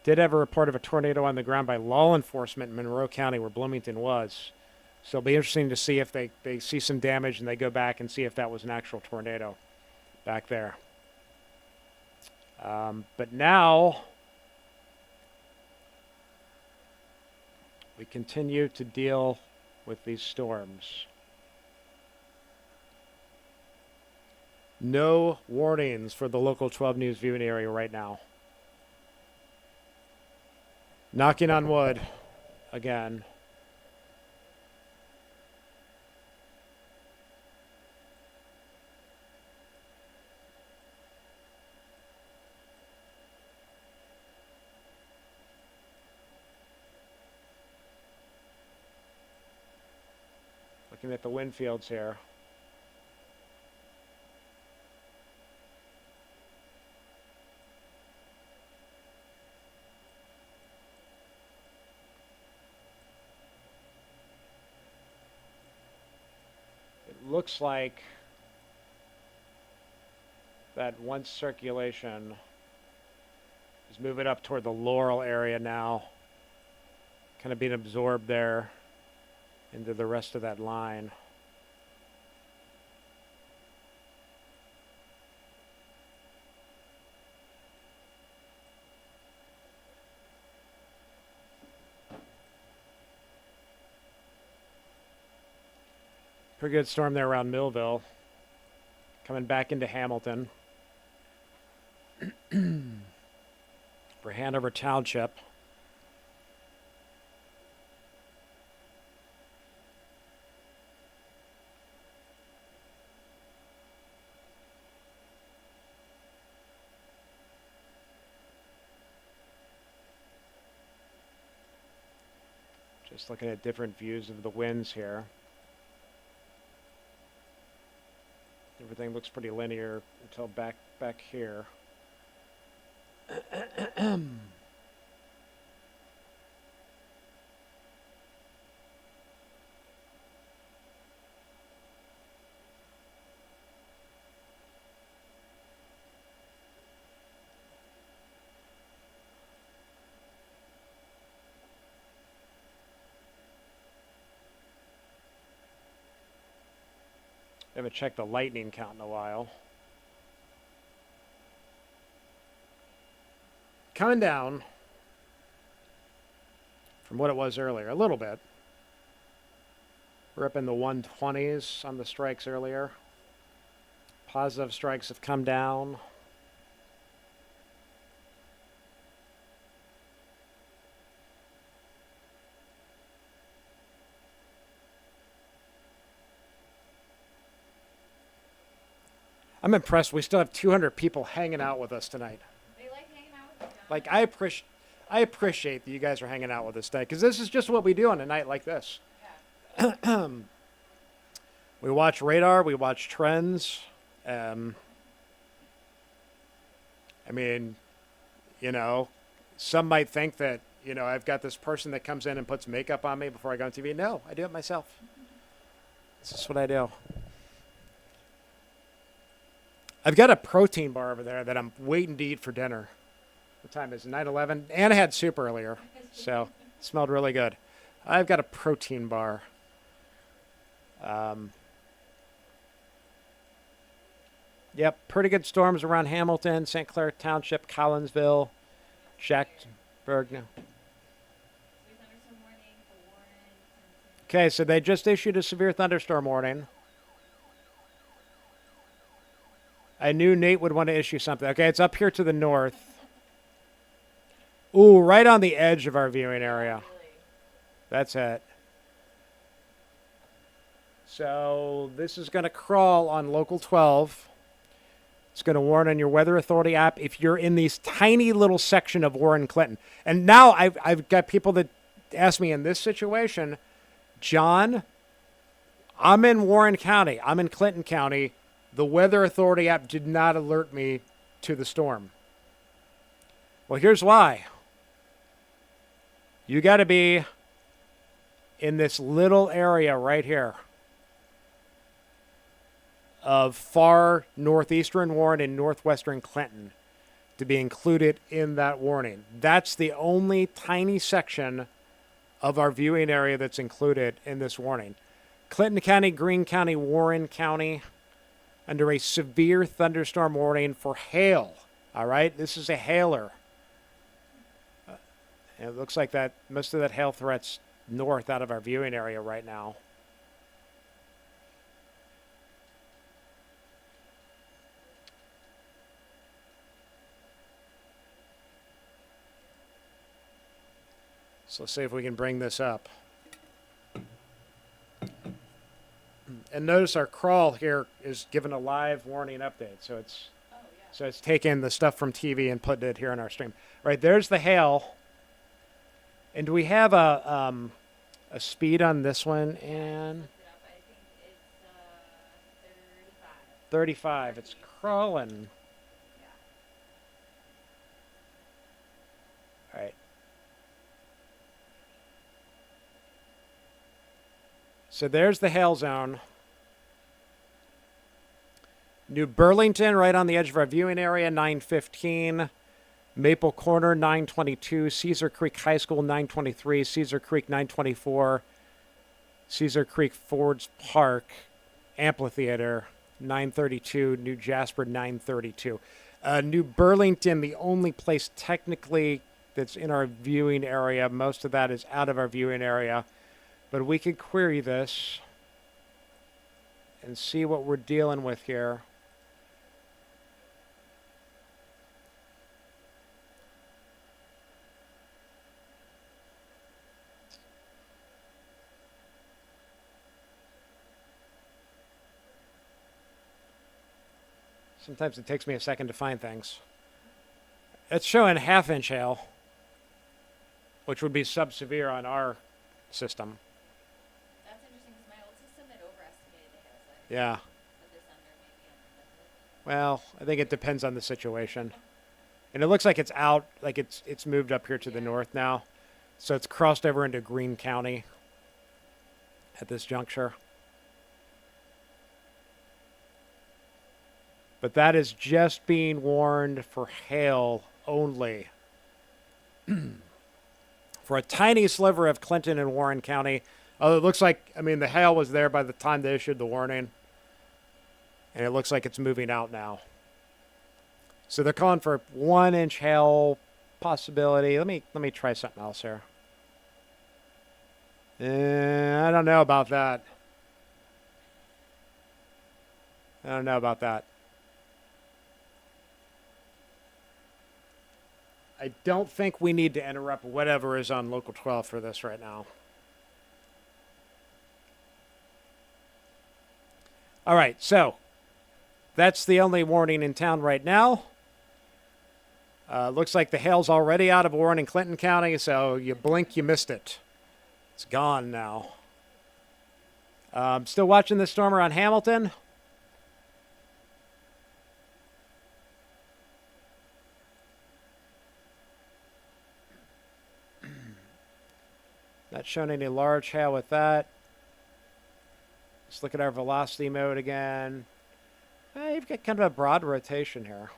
did have a report of a tornado on the ground by law enforcement in Monroe County where Bloomington was. So it'll be interesting to see if they see some damage and they go back and see if that was an actual tornado back there. But now we continue to deal with these storms. No warnings for the local 12 News viewing area right now. Knocking on wood again. Looking at the wind fields here. It looks like that once circulation is moving up toward the Laurel area now, kind of being absorbed there into the rest of that line. Pretty good storm there around Millville. Coming back into Hamilton. For Hanover Township. Just looking at different views of the winds here. Everything looks pretty linear until back here. I haven't checked the lightning count in a while. Coming down. from what it was earlier. A little bit. We're up in the 120s on the strikes earlier. Positive strikes have come down. I'm impressed. We still have 200 people hanging out with us tonight. They like hanging out with us. don't Like, they? I appreciate that you guys are hanging out with us tonight, because this is just what we do on a night like this. Yeah. We watch radar, we watch trends. I mean, you know, some might think that, you know, I've got this person that comes in and puts makeup on me before I go on TV. No, I do it myself. This is what I do. I've got a protein bar over there that I'm waiting to eat for dinner. What time is it? 9:11. And I had soup earlier, so it smelled really good. I've got a protein bar. Yep, pretty good storms around Hamilton, St. Clair Township, Collinsville, Jacksburg. No. Sweet thunderstorm warning for Warren. Okay, so they just issued a severe thunderstorm warning. I knew Nate would want to issue something. Okay, it's up here to the north. Ooh, right on the edge of our viewing area. Really? That's it. So this is going to crawl on Local 12. It's going to warn on your Weather Authority app if you're in these tiny little section of Warren Clinton. And now I've got people that ask me in this situation, John, I'm in Warren County. I'm in Clinton County. The Weather Authority app did not alert me to the storm. Well, here's why. You got to be in this little area right here of far northeastern Warren and northwestern Clinton to be included in that warning. That's the only tiny section of our viewing area that's included in this warning. Clinton County, Greene County, Warren County, under a severe thunderstorm warning for hail. All right, this is a hailer. It looks like that most of that hail threat's north out of our viewing area right now. So let's see if we can bring this up. And notice our crawl here is given a live warning update. So it's Oh, yeah. so it's taking the stuff from TV and putting it here in our stream. Right, there's the hail. And do we have a speed on this one? And Looked it up. I think it's 35. 35. It's crawling. Yeah. All right. So there's the hail zone. New Burlington, right on the edge of our viewing area, 915. Maple Corner, 922. Cedar Creek High School, 923. Cedar Creek, 924. Cedar Creek Fords Park Amphitheater, 932. New Jasper, 932. New Burlington, the only place technically that's in our viewing area. Most of that is out of our viewing area. But we can query this and see what we're dealing with here. Sometimes it takes me a second to find things. It's showing half-inch hail, which would be sub-severe on our system. That's interesting because my old system had overestimated the hail, so I Yeah. put this under maybe under Well, I think it depends on the situation. And it looks like it's out, like it's moved up here to the Yeah. north now. So it's crossed over into Greene County at this juncture. But that is just being warned for hail only. For a tiny sliver of Clinton and Warren County. Oh, it looks like, I mean, the hail was there by the time they issued the warning. And it looks like it's moving out now. So they're calling for 1-inch hail possibility. Let me try something else here. I don't know about that. I don't know about that. I don't think we need to interrupt whatever is on Local 12 for this right now. All right, so that's the only warning in town right now. Looks like the hail's already out of Warren and Clinton County, so you blink, you missed it. It's gone now. Still watching the storm around Hamilton. Not showing any large hail with that. Let's look at our velocity mode again. You've got kind of a broad rotation here.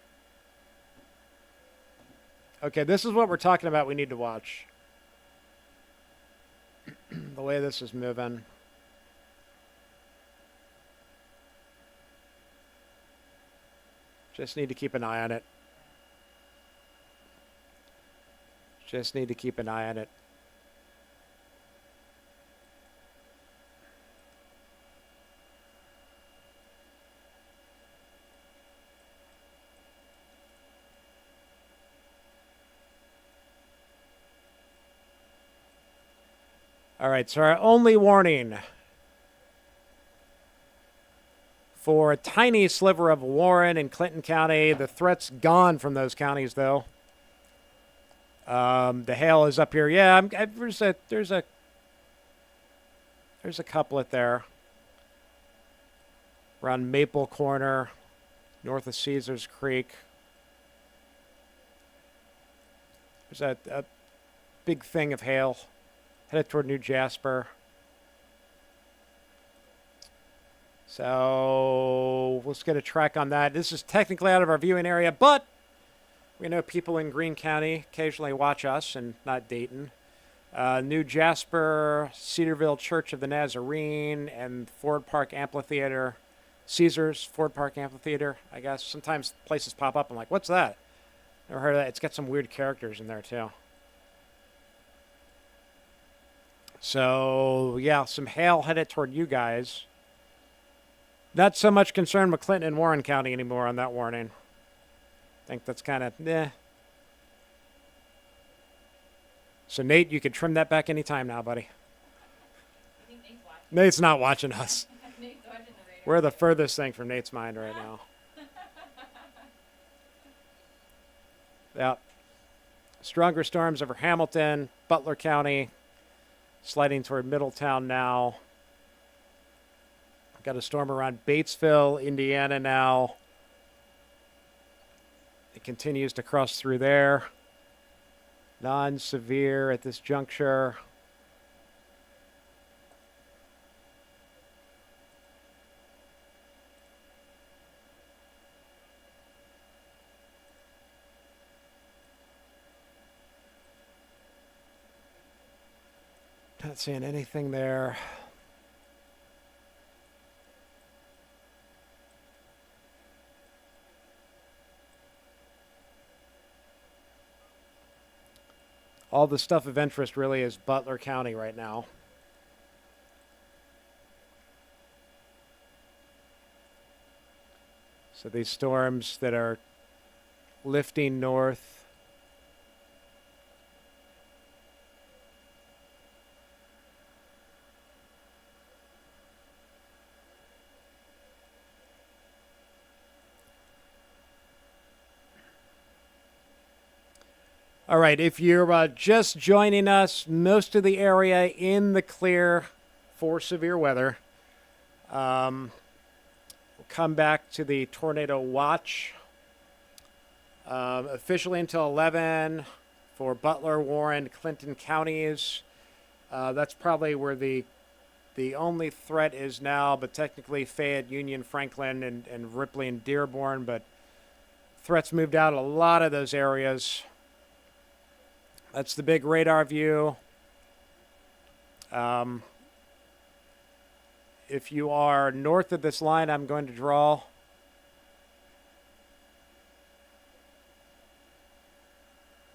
Okay, this is what we're talking about we need to watch. The way this is moving. Just need to keep an eye on it. Just need to keep an eye on it. All right, so our only warning for a tiny sliver of Warren and Clinton County. The threat's gone from those counties, though. The hail is up here. Yeah, there's a couplet there around Maple Corner, north of Caesars Creek. There's a big thing of hail headed toward New Jasper. So let's get a track on that. This is technically out of our viewing area, but we know people in Greene County occasionally watch us and not Dayton. New Jasper, Cedarville Church of the Nazarene, and Ford Park Amphitheater. Caesars Ford Park Amphitheater, I guess. Sometimes places pop up. I'm like, what's that? Never heard of that. It's got some weird characters in there, too. So, yeah, some hail headed toward you guys. Not so much concerned with Clinton and Warren County anymore on that warning. I think that's kind of, So, Nate, you can trim that back anytime now, buddy. I think Nate's watching. Nate's not watching us. Nate's watching the radar. We're the furthest thing from Nate's mind right now. Yeah. Stronger storms over Hamilton, Butler County, sliding toward Middletown now. Got a storm around Batesville, Indiana now. It continues to cross through there. Non-severe at this juncture. Not seeing anything there. All the stuff of interest really is Butler County right now. So these storms that are lifting north. All right, if you're just joining us, most of the area in the clear for severe weather. We'll come back to the tornado watch. Officially until 11 for Butler, Warren, Clinton counties. That's probably where the only threat is now, but technically Fayette, Union, Franklin, and Ripley and Dearborn. But threats moved out a lot of those areas. That's the big radar view. If you are north of this line, I'm going to draw.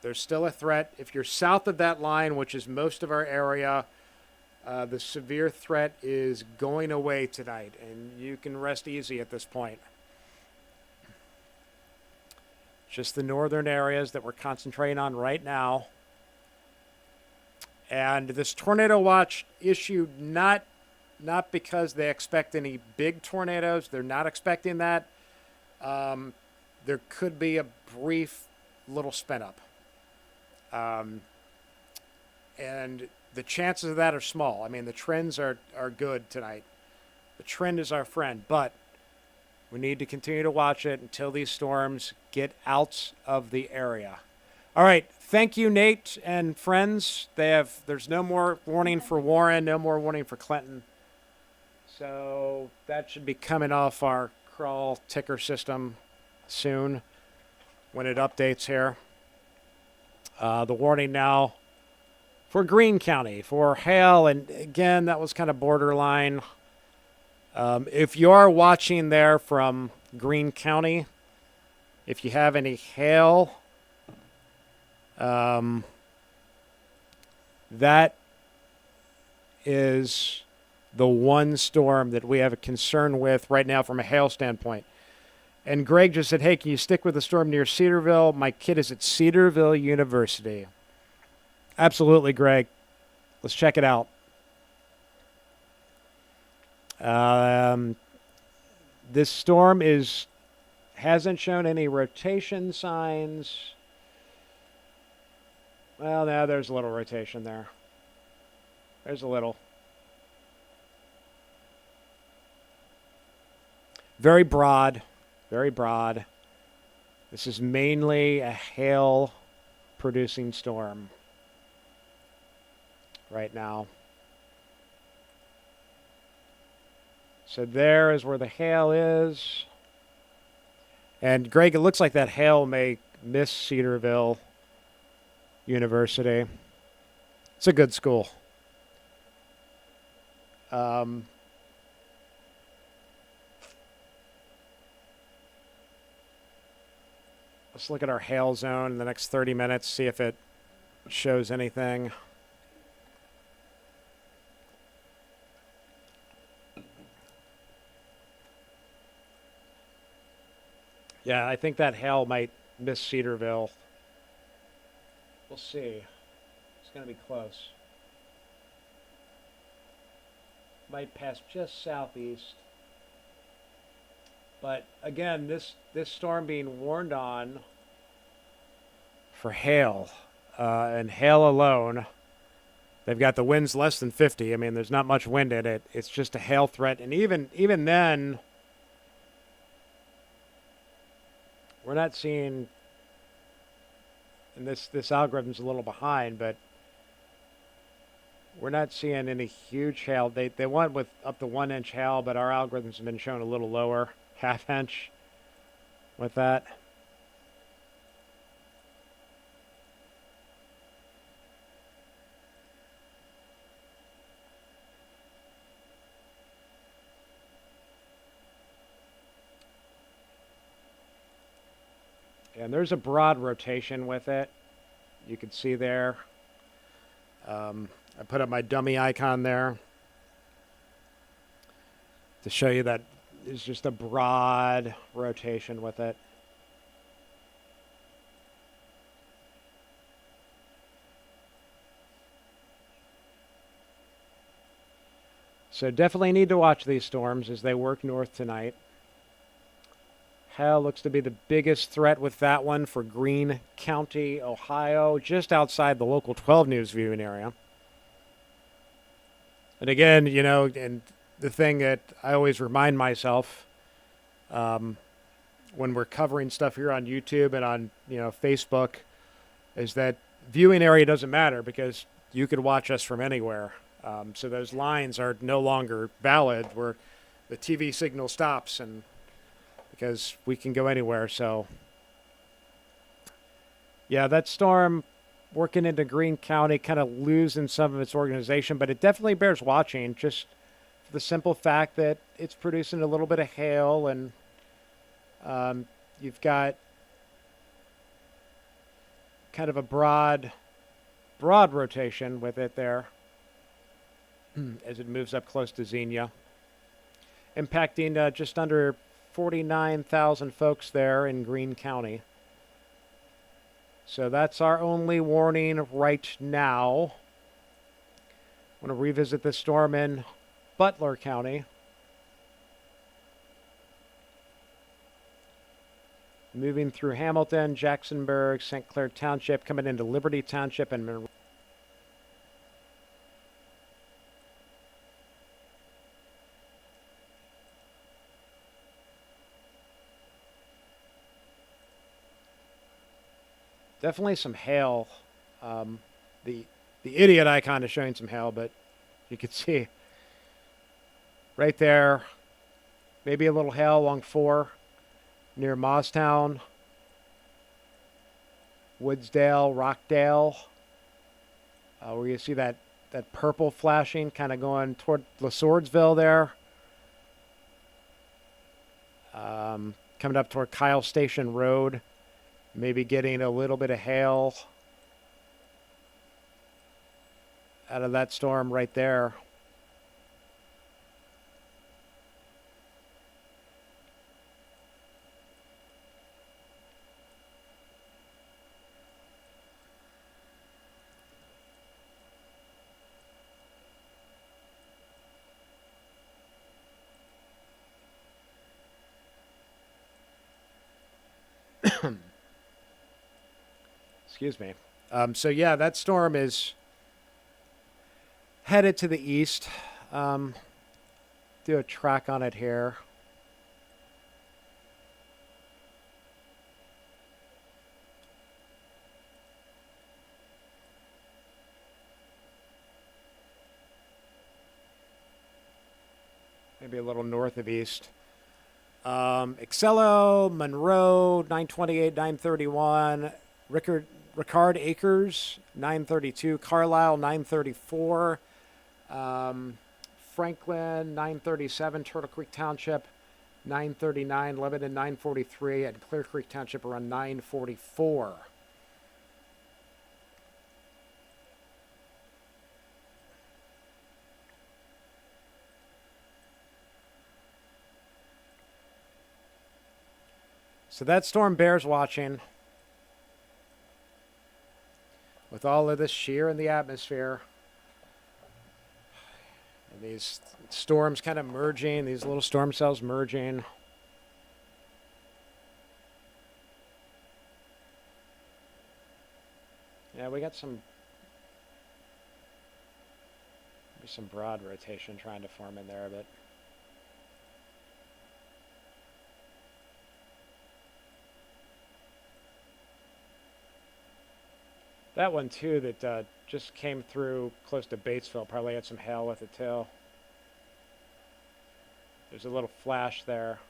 There's still a threat. If you're south of that line, which is most of our area, The severe threat is going away tonight, and you can rest easy at this point. Just the northern areas that we're concentrating on right now. And this tornado watch issued not because they expect any big tornadoes. They're not expecting that. There could be a brief little spin up. And the chances of that are small. I mean, the trends are good tonight. The trend is our friend, but we need to continue to watch it until these storms get out of the area. All right. Thank you, Nate and friends. There's no more warning for Warren, no more warning for Clinton. So that should be coming off our crawl ticker system soon when it updates here. The warning now for Greene County for hail, and again, that was kind of borderline. If you are watching there from Greene County, if you have any hail, that is the one storm that we have a concern with right now from a hail standpoint. And Greg just said, hey, can you stick with the storm near Cedarville? My kid is at Cedarville University. Absolutely, Greg. Let's check it out. This storm hasn't shown any rotation signs. Well, now there's a little rotation there. There's a little. Very broad. Very broad. This is mainly a hail-producing storm right now. So there is where the hail is. And Greg, it looks like that hail may miss Cedarville University. It's a good school. Let's look at our hail zone in the next 30 minutes, see if it shows anything. Yeah, I think that hail might miss Cedarville. We'll see. It's going to be close. Might pass just southeast. But again, this storm being warned on for hail, and hail alone, they've got the winds less than 50. I mean, there's not much wind in it. It's just a hail threat. And even then, we're not seeing, and this algorithm's a little behind, but we're not seeing any huge hail. They went with up to 1 inch hail, but our algorithms have been shown a little lower, half inch with that. And there's a broad rotation with it. You can see there. I put up my dummy icon there to show you that it's just a broad rotation with it. So definitely need to watch these storms as they work north tonight. Hail looks to be the biggest threat with that one for Greene County, Ohio, just outside the local 12 news viewing area. And again, you know, and the thing that I always remind myself when we're covering stuff here on YouTube and on, you know, Facebook is that viewing area doesn't matter because you could watch us from anywhere. So those lines are no longer valid where the TV signal stops and because we can go anywhere. So yeah, that storm working into Greene County, kind of losing some of its organization, but it definitely bears watching just for the simple fact that it's producing a little bit of hail and you've got kind of a broad rotation with it there. as it moves up close to Xenia, impacting just under 49,000 folks there in Greene County. So that's our only warning right now. I want to revisit this storm in Butler County. Moving through Hamilton, Jacksonburg, St. Clair Township, coming into Liberty Township and Monroe. Definitely some hail. The idiot icon is showing some hail, but you can see right there, maybe a little hail along 4 near Mostown, Woodsdale, Rockdale, where you see that purple flashing kind of going toward LaSwordsville there. Coming up toward Kyle Station Road. Maybe getting a little bit of hail out of that storm right there. Excuse me. So yeah, that storm is headed to the east. Do a track on it here. Maybe a little north of east. Excello, Monroe, 928, 931. Ricard Acres, 932. Carlisle, 934. Franklin, 937. Turtle Creek Township, 939. Lebanon, 943. And Clear Creek Township around 944. So that storm bears watching. With all of this shear in the atmosphere, and these storms kind of merging, these little storm cells merging. Yeah, we got some broad rotation trying to form in there, but that one, too, that just came through close to Batesville, probably had some hail with it, too. There's a little flash there.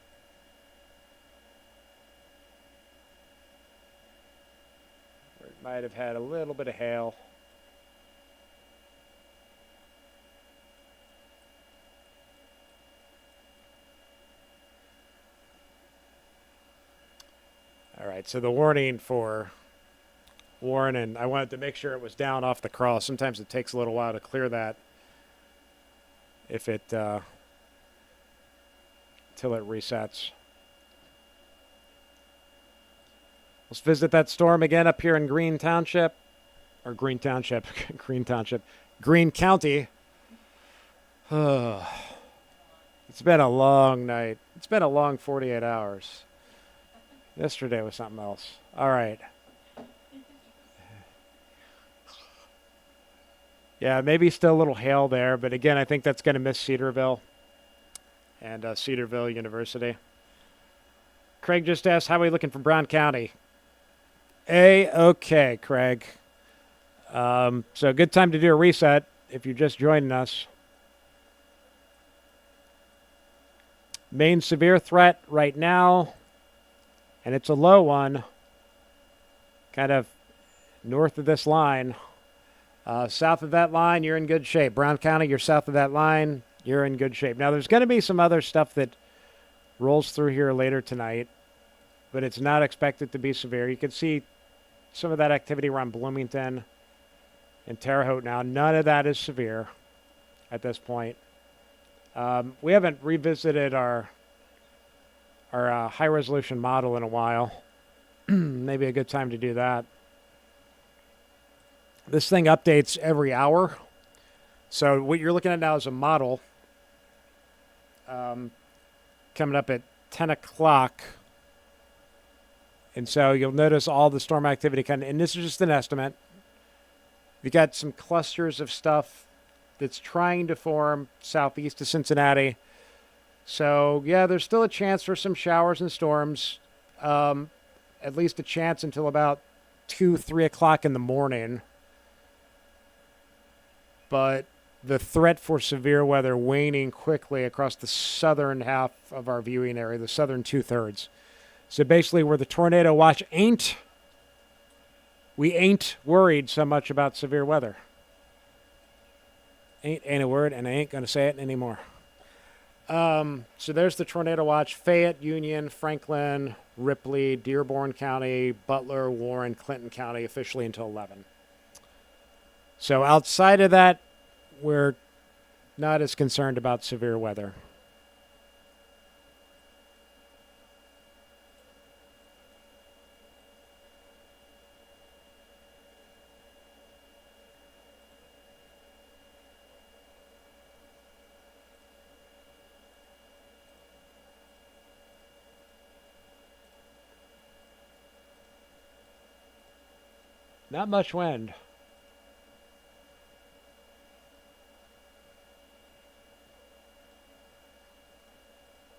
Or it might have had a little bit of hail. All right, so the warning for Warren, and I wanted to make sure it was down off the cross. Sometimes it takes a little while to clear that if it till it resets. Let's visit that storm again up here in Greene Township, or Greene Township, Greene Township, Greene County. It's been a long night. It's been a long 48 hours. Yesterday was something else. All right. Yeah, maybe still a little hail there, but again, I think that's going to miss Cedarville and Cedarville University. Craig just asked, how are we looking for Brown County? Okay, Craig. So good time to do a reset if you're just joining us. Main severe threat right now, and it's a low one, kind of north of this line. South of that line, you're in good shape. Brown County, you're south of that line, you're in good shape. Now, there's going to be some other stuff that rolls through here later tonight, but it's not expected to be severe. You can see some of that activity around Bloomington and Terre Haute now. None of that is severe. at this point. We haven't revisited our high resolution model in a while. Maybe a good time to do that. This thing updates every hour. So what you're looking at now is a model coming up at 10 o'clock. And so you'll notice all the storm activity and this is just an estimate. We got some clusters of stuff that's trying to form southeast of Cincinnati. So yeah, there's still a chance for some showers and storms. At least a chance until about 2, 3 o'clock in the morning. But the threat for severe weather waning quickly across the southern half of our viewing area, the southern 2/3. So basically where the tornado watch we ain't worried so much about severe weather. Ain't a word, and I ain't going to say it anymore. So there's the tornado watch: Fayette, Union, Franklin, Ripley, Dearborn County, Butler, Warren, Clinton County, officially until 11. So outside of that, we're not as concerned about severe weather. Not much wind.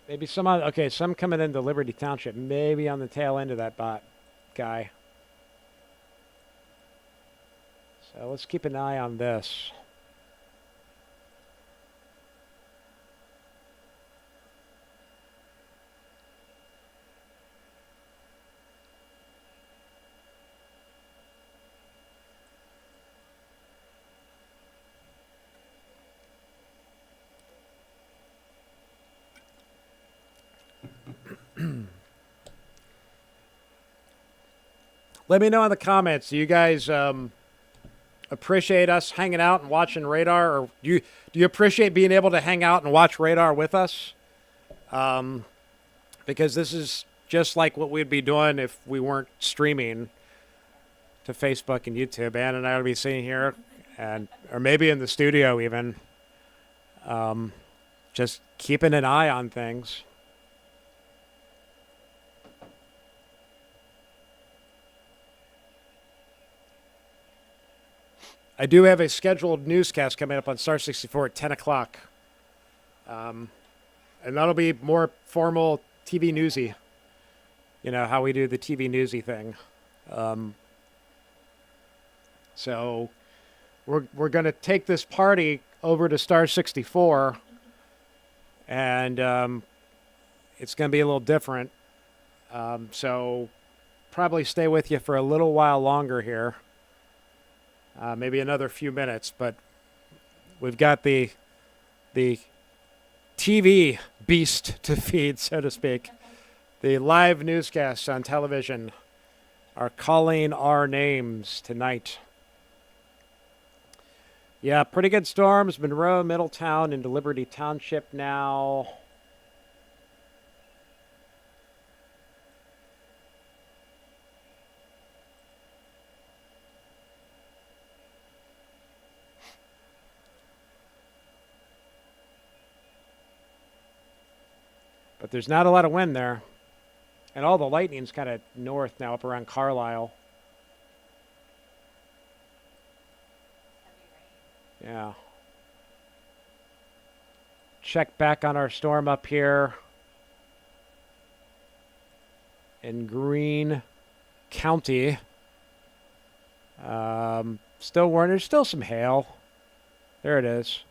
Maybe some coming into Liberty Township, maybe on the tail end of that bot guy. So let's keep an eye on this. Let me know in the comments. Do you guys appreciate us hanging out and watching radar, or do you appreciate being able to hang out and watch radar with us? Because this is just like what we'd be doing if we weren't streaming to Facebook and YouTube. Ann and I would be sitting here, or maybe in the studio even, just keeping an eye on things. I do have a scheduled newscast coming up on Star 64 at 10 o'clock. And that'll be more formal TV newsy. You know, how we do the TV newsy thing. So we're going to take this party over to Star 64. And it's going to be a little different. So probably stay with you for a little while longer here. Maybe another few minutes, but we've got the TV beast to feed, so to speak. The live newscasts on television are calling our names tonight. Yeah, pretty good storms. Monroe, Middletown, into Liberty Township now. But there's not a lot of wind there. And all the lightning's kind of north now, up around Carlisle. Yeah. Check back on our storm up here in Greene County. Still warning. There's still some hail. There it is.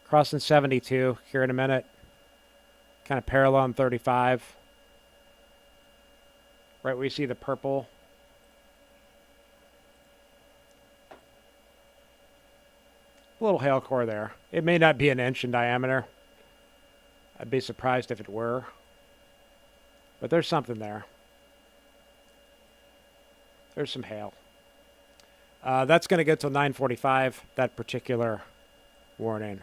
Crossing 72 here in a minute. Kind of parallel on 35. Right where you see the purple. A little hail core there. It may not be an inch in diameter. I'd be surprised if it were. But there's something there. There's some hail. That's going to go till 9:45, that particular warning.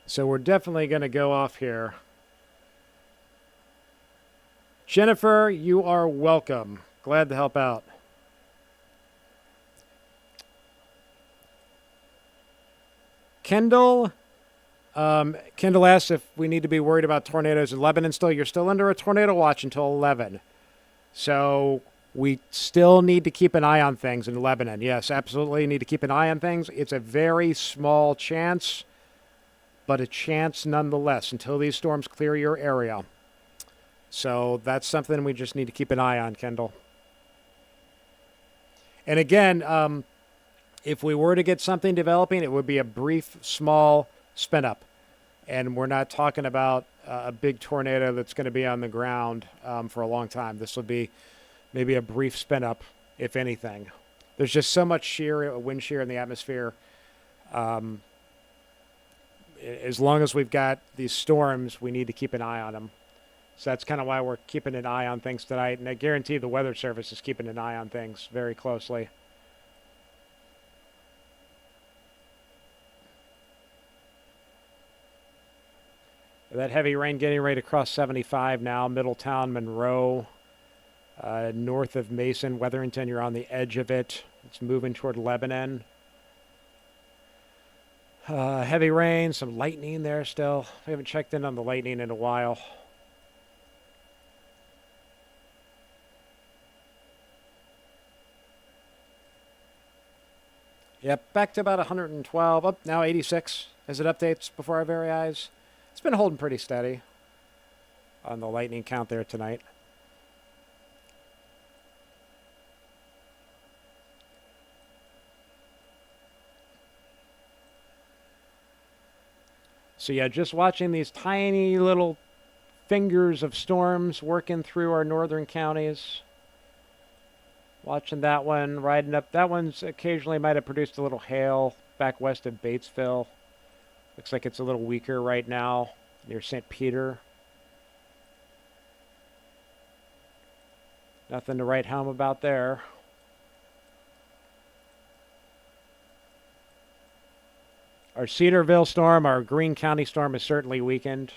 So we're definitely going to go off here. Jennifer, you are welcome. Glad to help out. Kendall asks if we need to be worried about tornadoes in Lebanon still. You're still under a tornado watch until 11. So we still need to keep an eye on things in Lebanon. Yes, absolutely need to keep an eye on things. It's a very small chance, but a chance nonetheless until these storms clear your area. So that's something we just need to keep an eye on, Kendall. And again, if we were to get something developing, it would be a brief, small spin up. And we're not talking about a big tornado that's going to be on the ground for a long time. This would be maybe a brief spin up, if anything. There's just so much wind shear in the atmosphere. As long as we've got these storms, we need to keep an eye on them. So that's kind of why we're keeping an eye on things tonight. And I guarantee the Weather Service is keeping an eye on things very closely. That heavy rain getting ready to cross 75 now. Middletown, Monroe, north of Mason, Wetherington, you're on the edge of it. It's moving toward Lebanon. Heavy rain, some lightning there still. We haven't checked in on the lightning in a while. Yep, back to about 112. Up now 86 as it updates before our very eyes. It's been holding pretty steady on the lightning count there tonight. So yeah, just watching these tiny little fingers of storms working through our northern counties. Watching that one, riding up. That one's occasionally might have produced a little hail back west of Batesville. Looks like it's a little weaker right now near St. Peter. Nothing to write home about there. Our Cedarville storm, our Greene County storm is certainly weakened.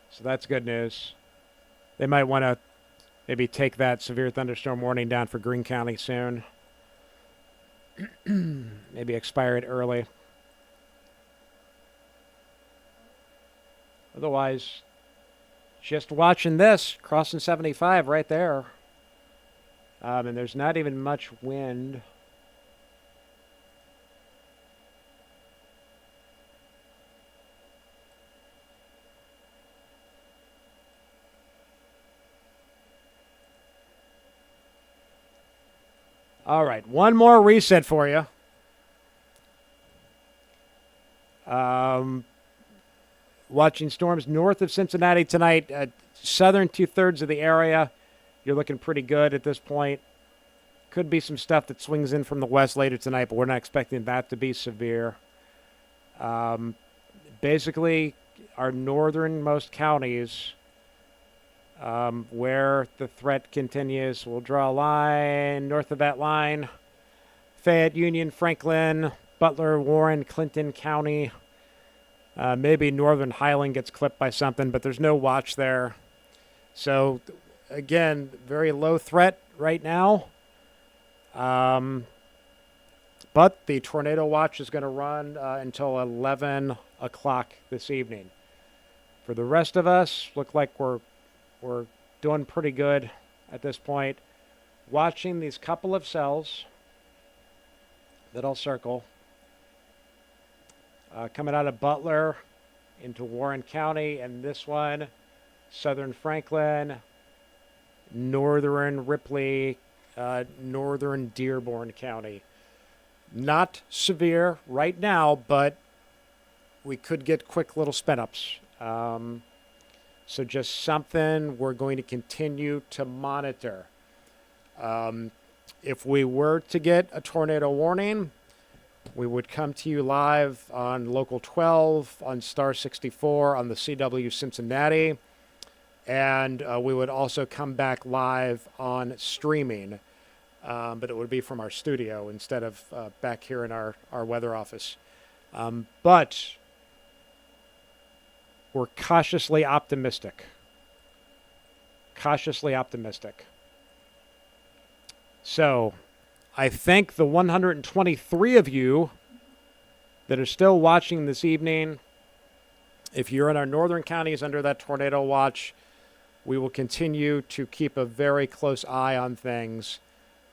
So that's good news. They might want to maybe take that severe thunderstorm warning down for Greene County soon. Maybe expire it early. Otherwise, just watching this, crossing 75 right there. And there's not even much wind. All right, one more reset for you. Watching storms north of Cincinnati tonight, southern 2/3 of the area. You're looking pretty good at this point. Could be some stuff that swings in from the west later tonight, but we're not expecting that to be severe. Basically, our northernmost counties, where the threat continues, we'll draw a line north of that line. Fayette, Union, Franklin, Butler, Warren, Clinton County. Maybe northern Highland gets clipped by something, but there's no watch there. So, again, very low threat right now. But the tornado watch is going to run until 11 o'clock this evening. For the rest of us, look like we're doing pretty good at this point. Watching these couple of cells that I'll circle. Coming out of Butler into Warren County, and this one, southern Franklin, northern Ripley, northern Dearborn County. Not severe right now, but we could get quick little spin-ups. So just something we're going to continue to monitor. If we were to get a tornado warning, we would come to you live on Local 12, on Star 64, on the CW Cincinnati, and we would also come back live on streaming, but it would be from our studio instead of back here in our weather office. But we're cautiously optimistic. Cautiously optimistic. So, I thank the 123 of you that are still watching this evening. If you're in our northern counties under that tornado watch, we will continue to keep a very close eye on things.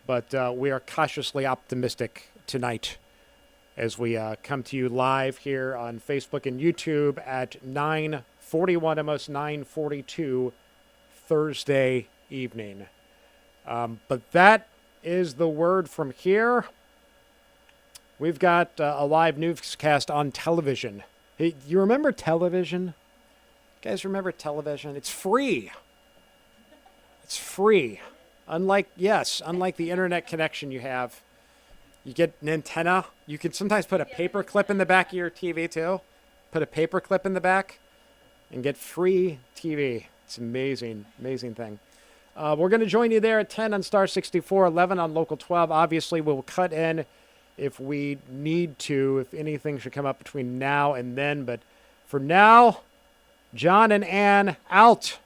But we are cautiously optimistic tonight as we come to you live here on Facebook and YouTube at 9:41, almost 9:42 Thursday evening. But that is the word from here. We've got a live newscast on television. Hey, you remember television? You guys remember television? It's free. It's free. Unlike the internet connection you have. You get an antenna. You can sometimes put a paper clip in the back of your TV too. Put a paper clip in the back and get free TV. It's amazing, amazing thing. We're going to join you there at 10 on Star 64, 11 on Local 12. Obviously, we'll cut in if we need to, if anything should come up between now and then. But for now, John and Ann out.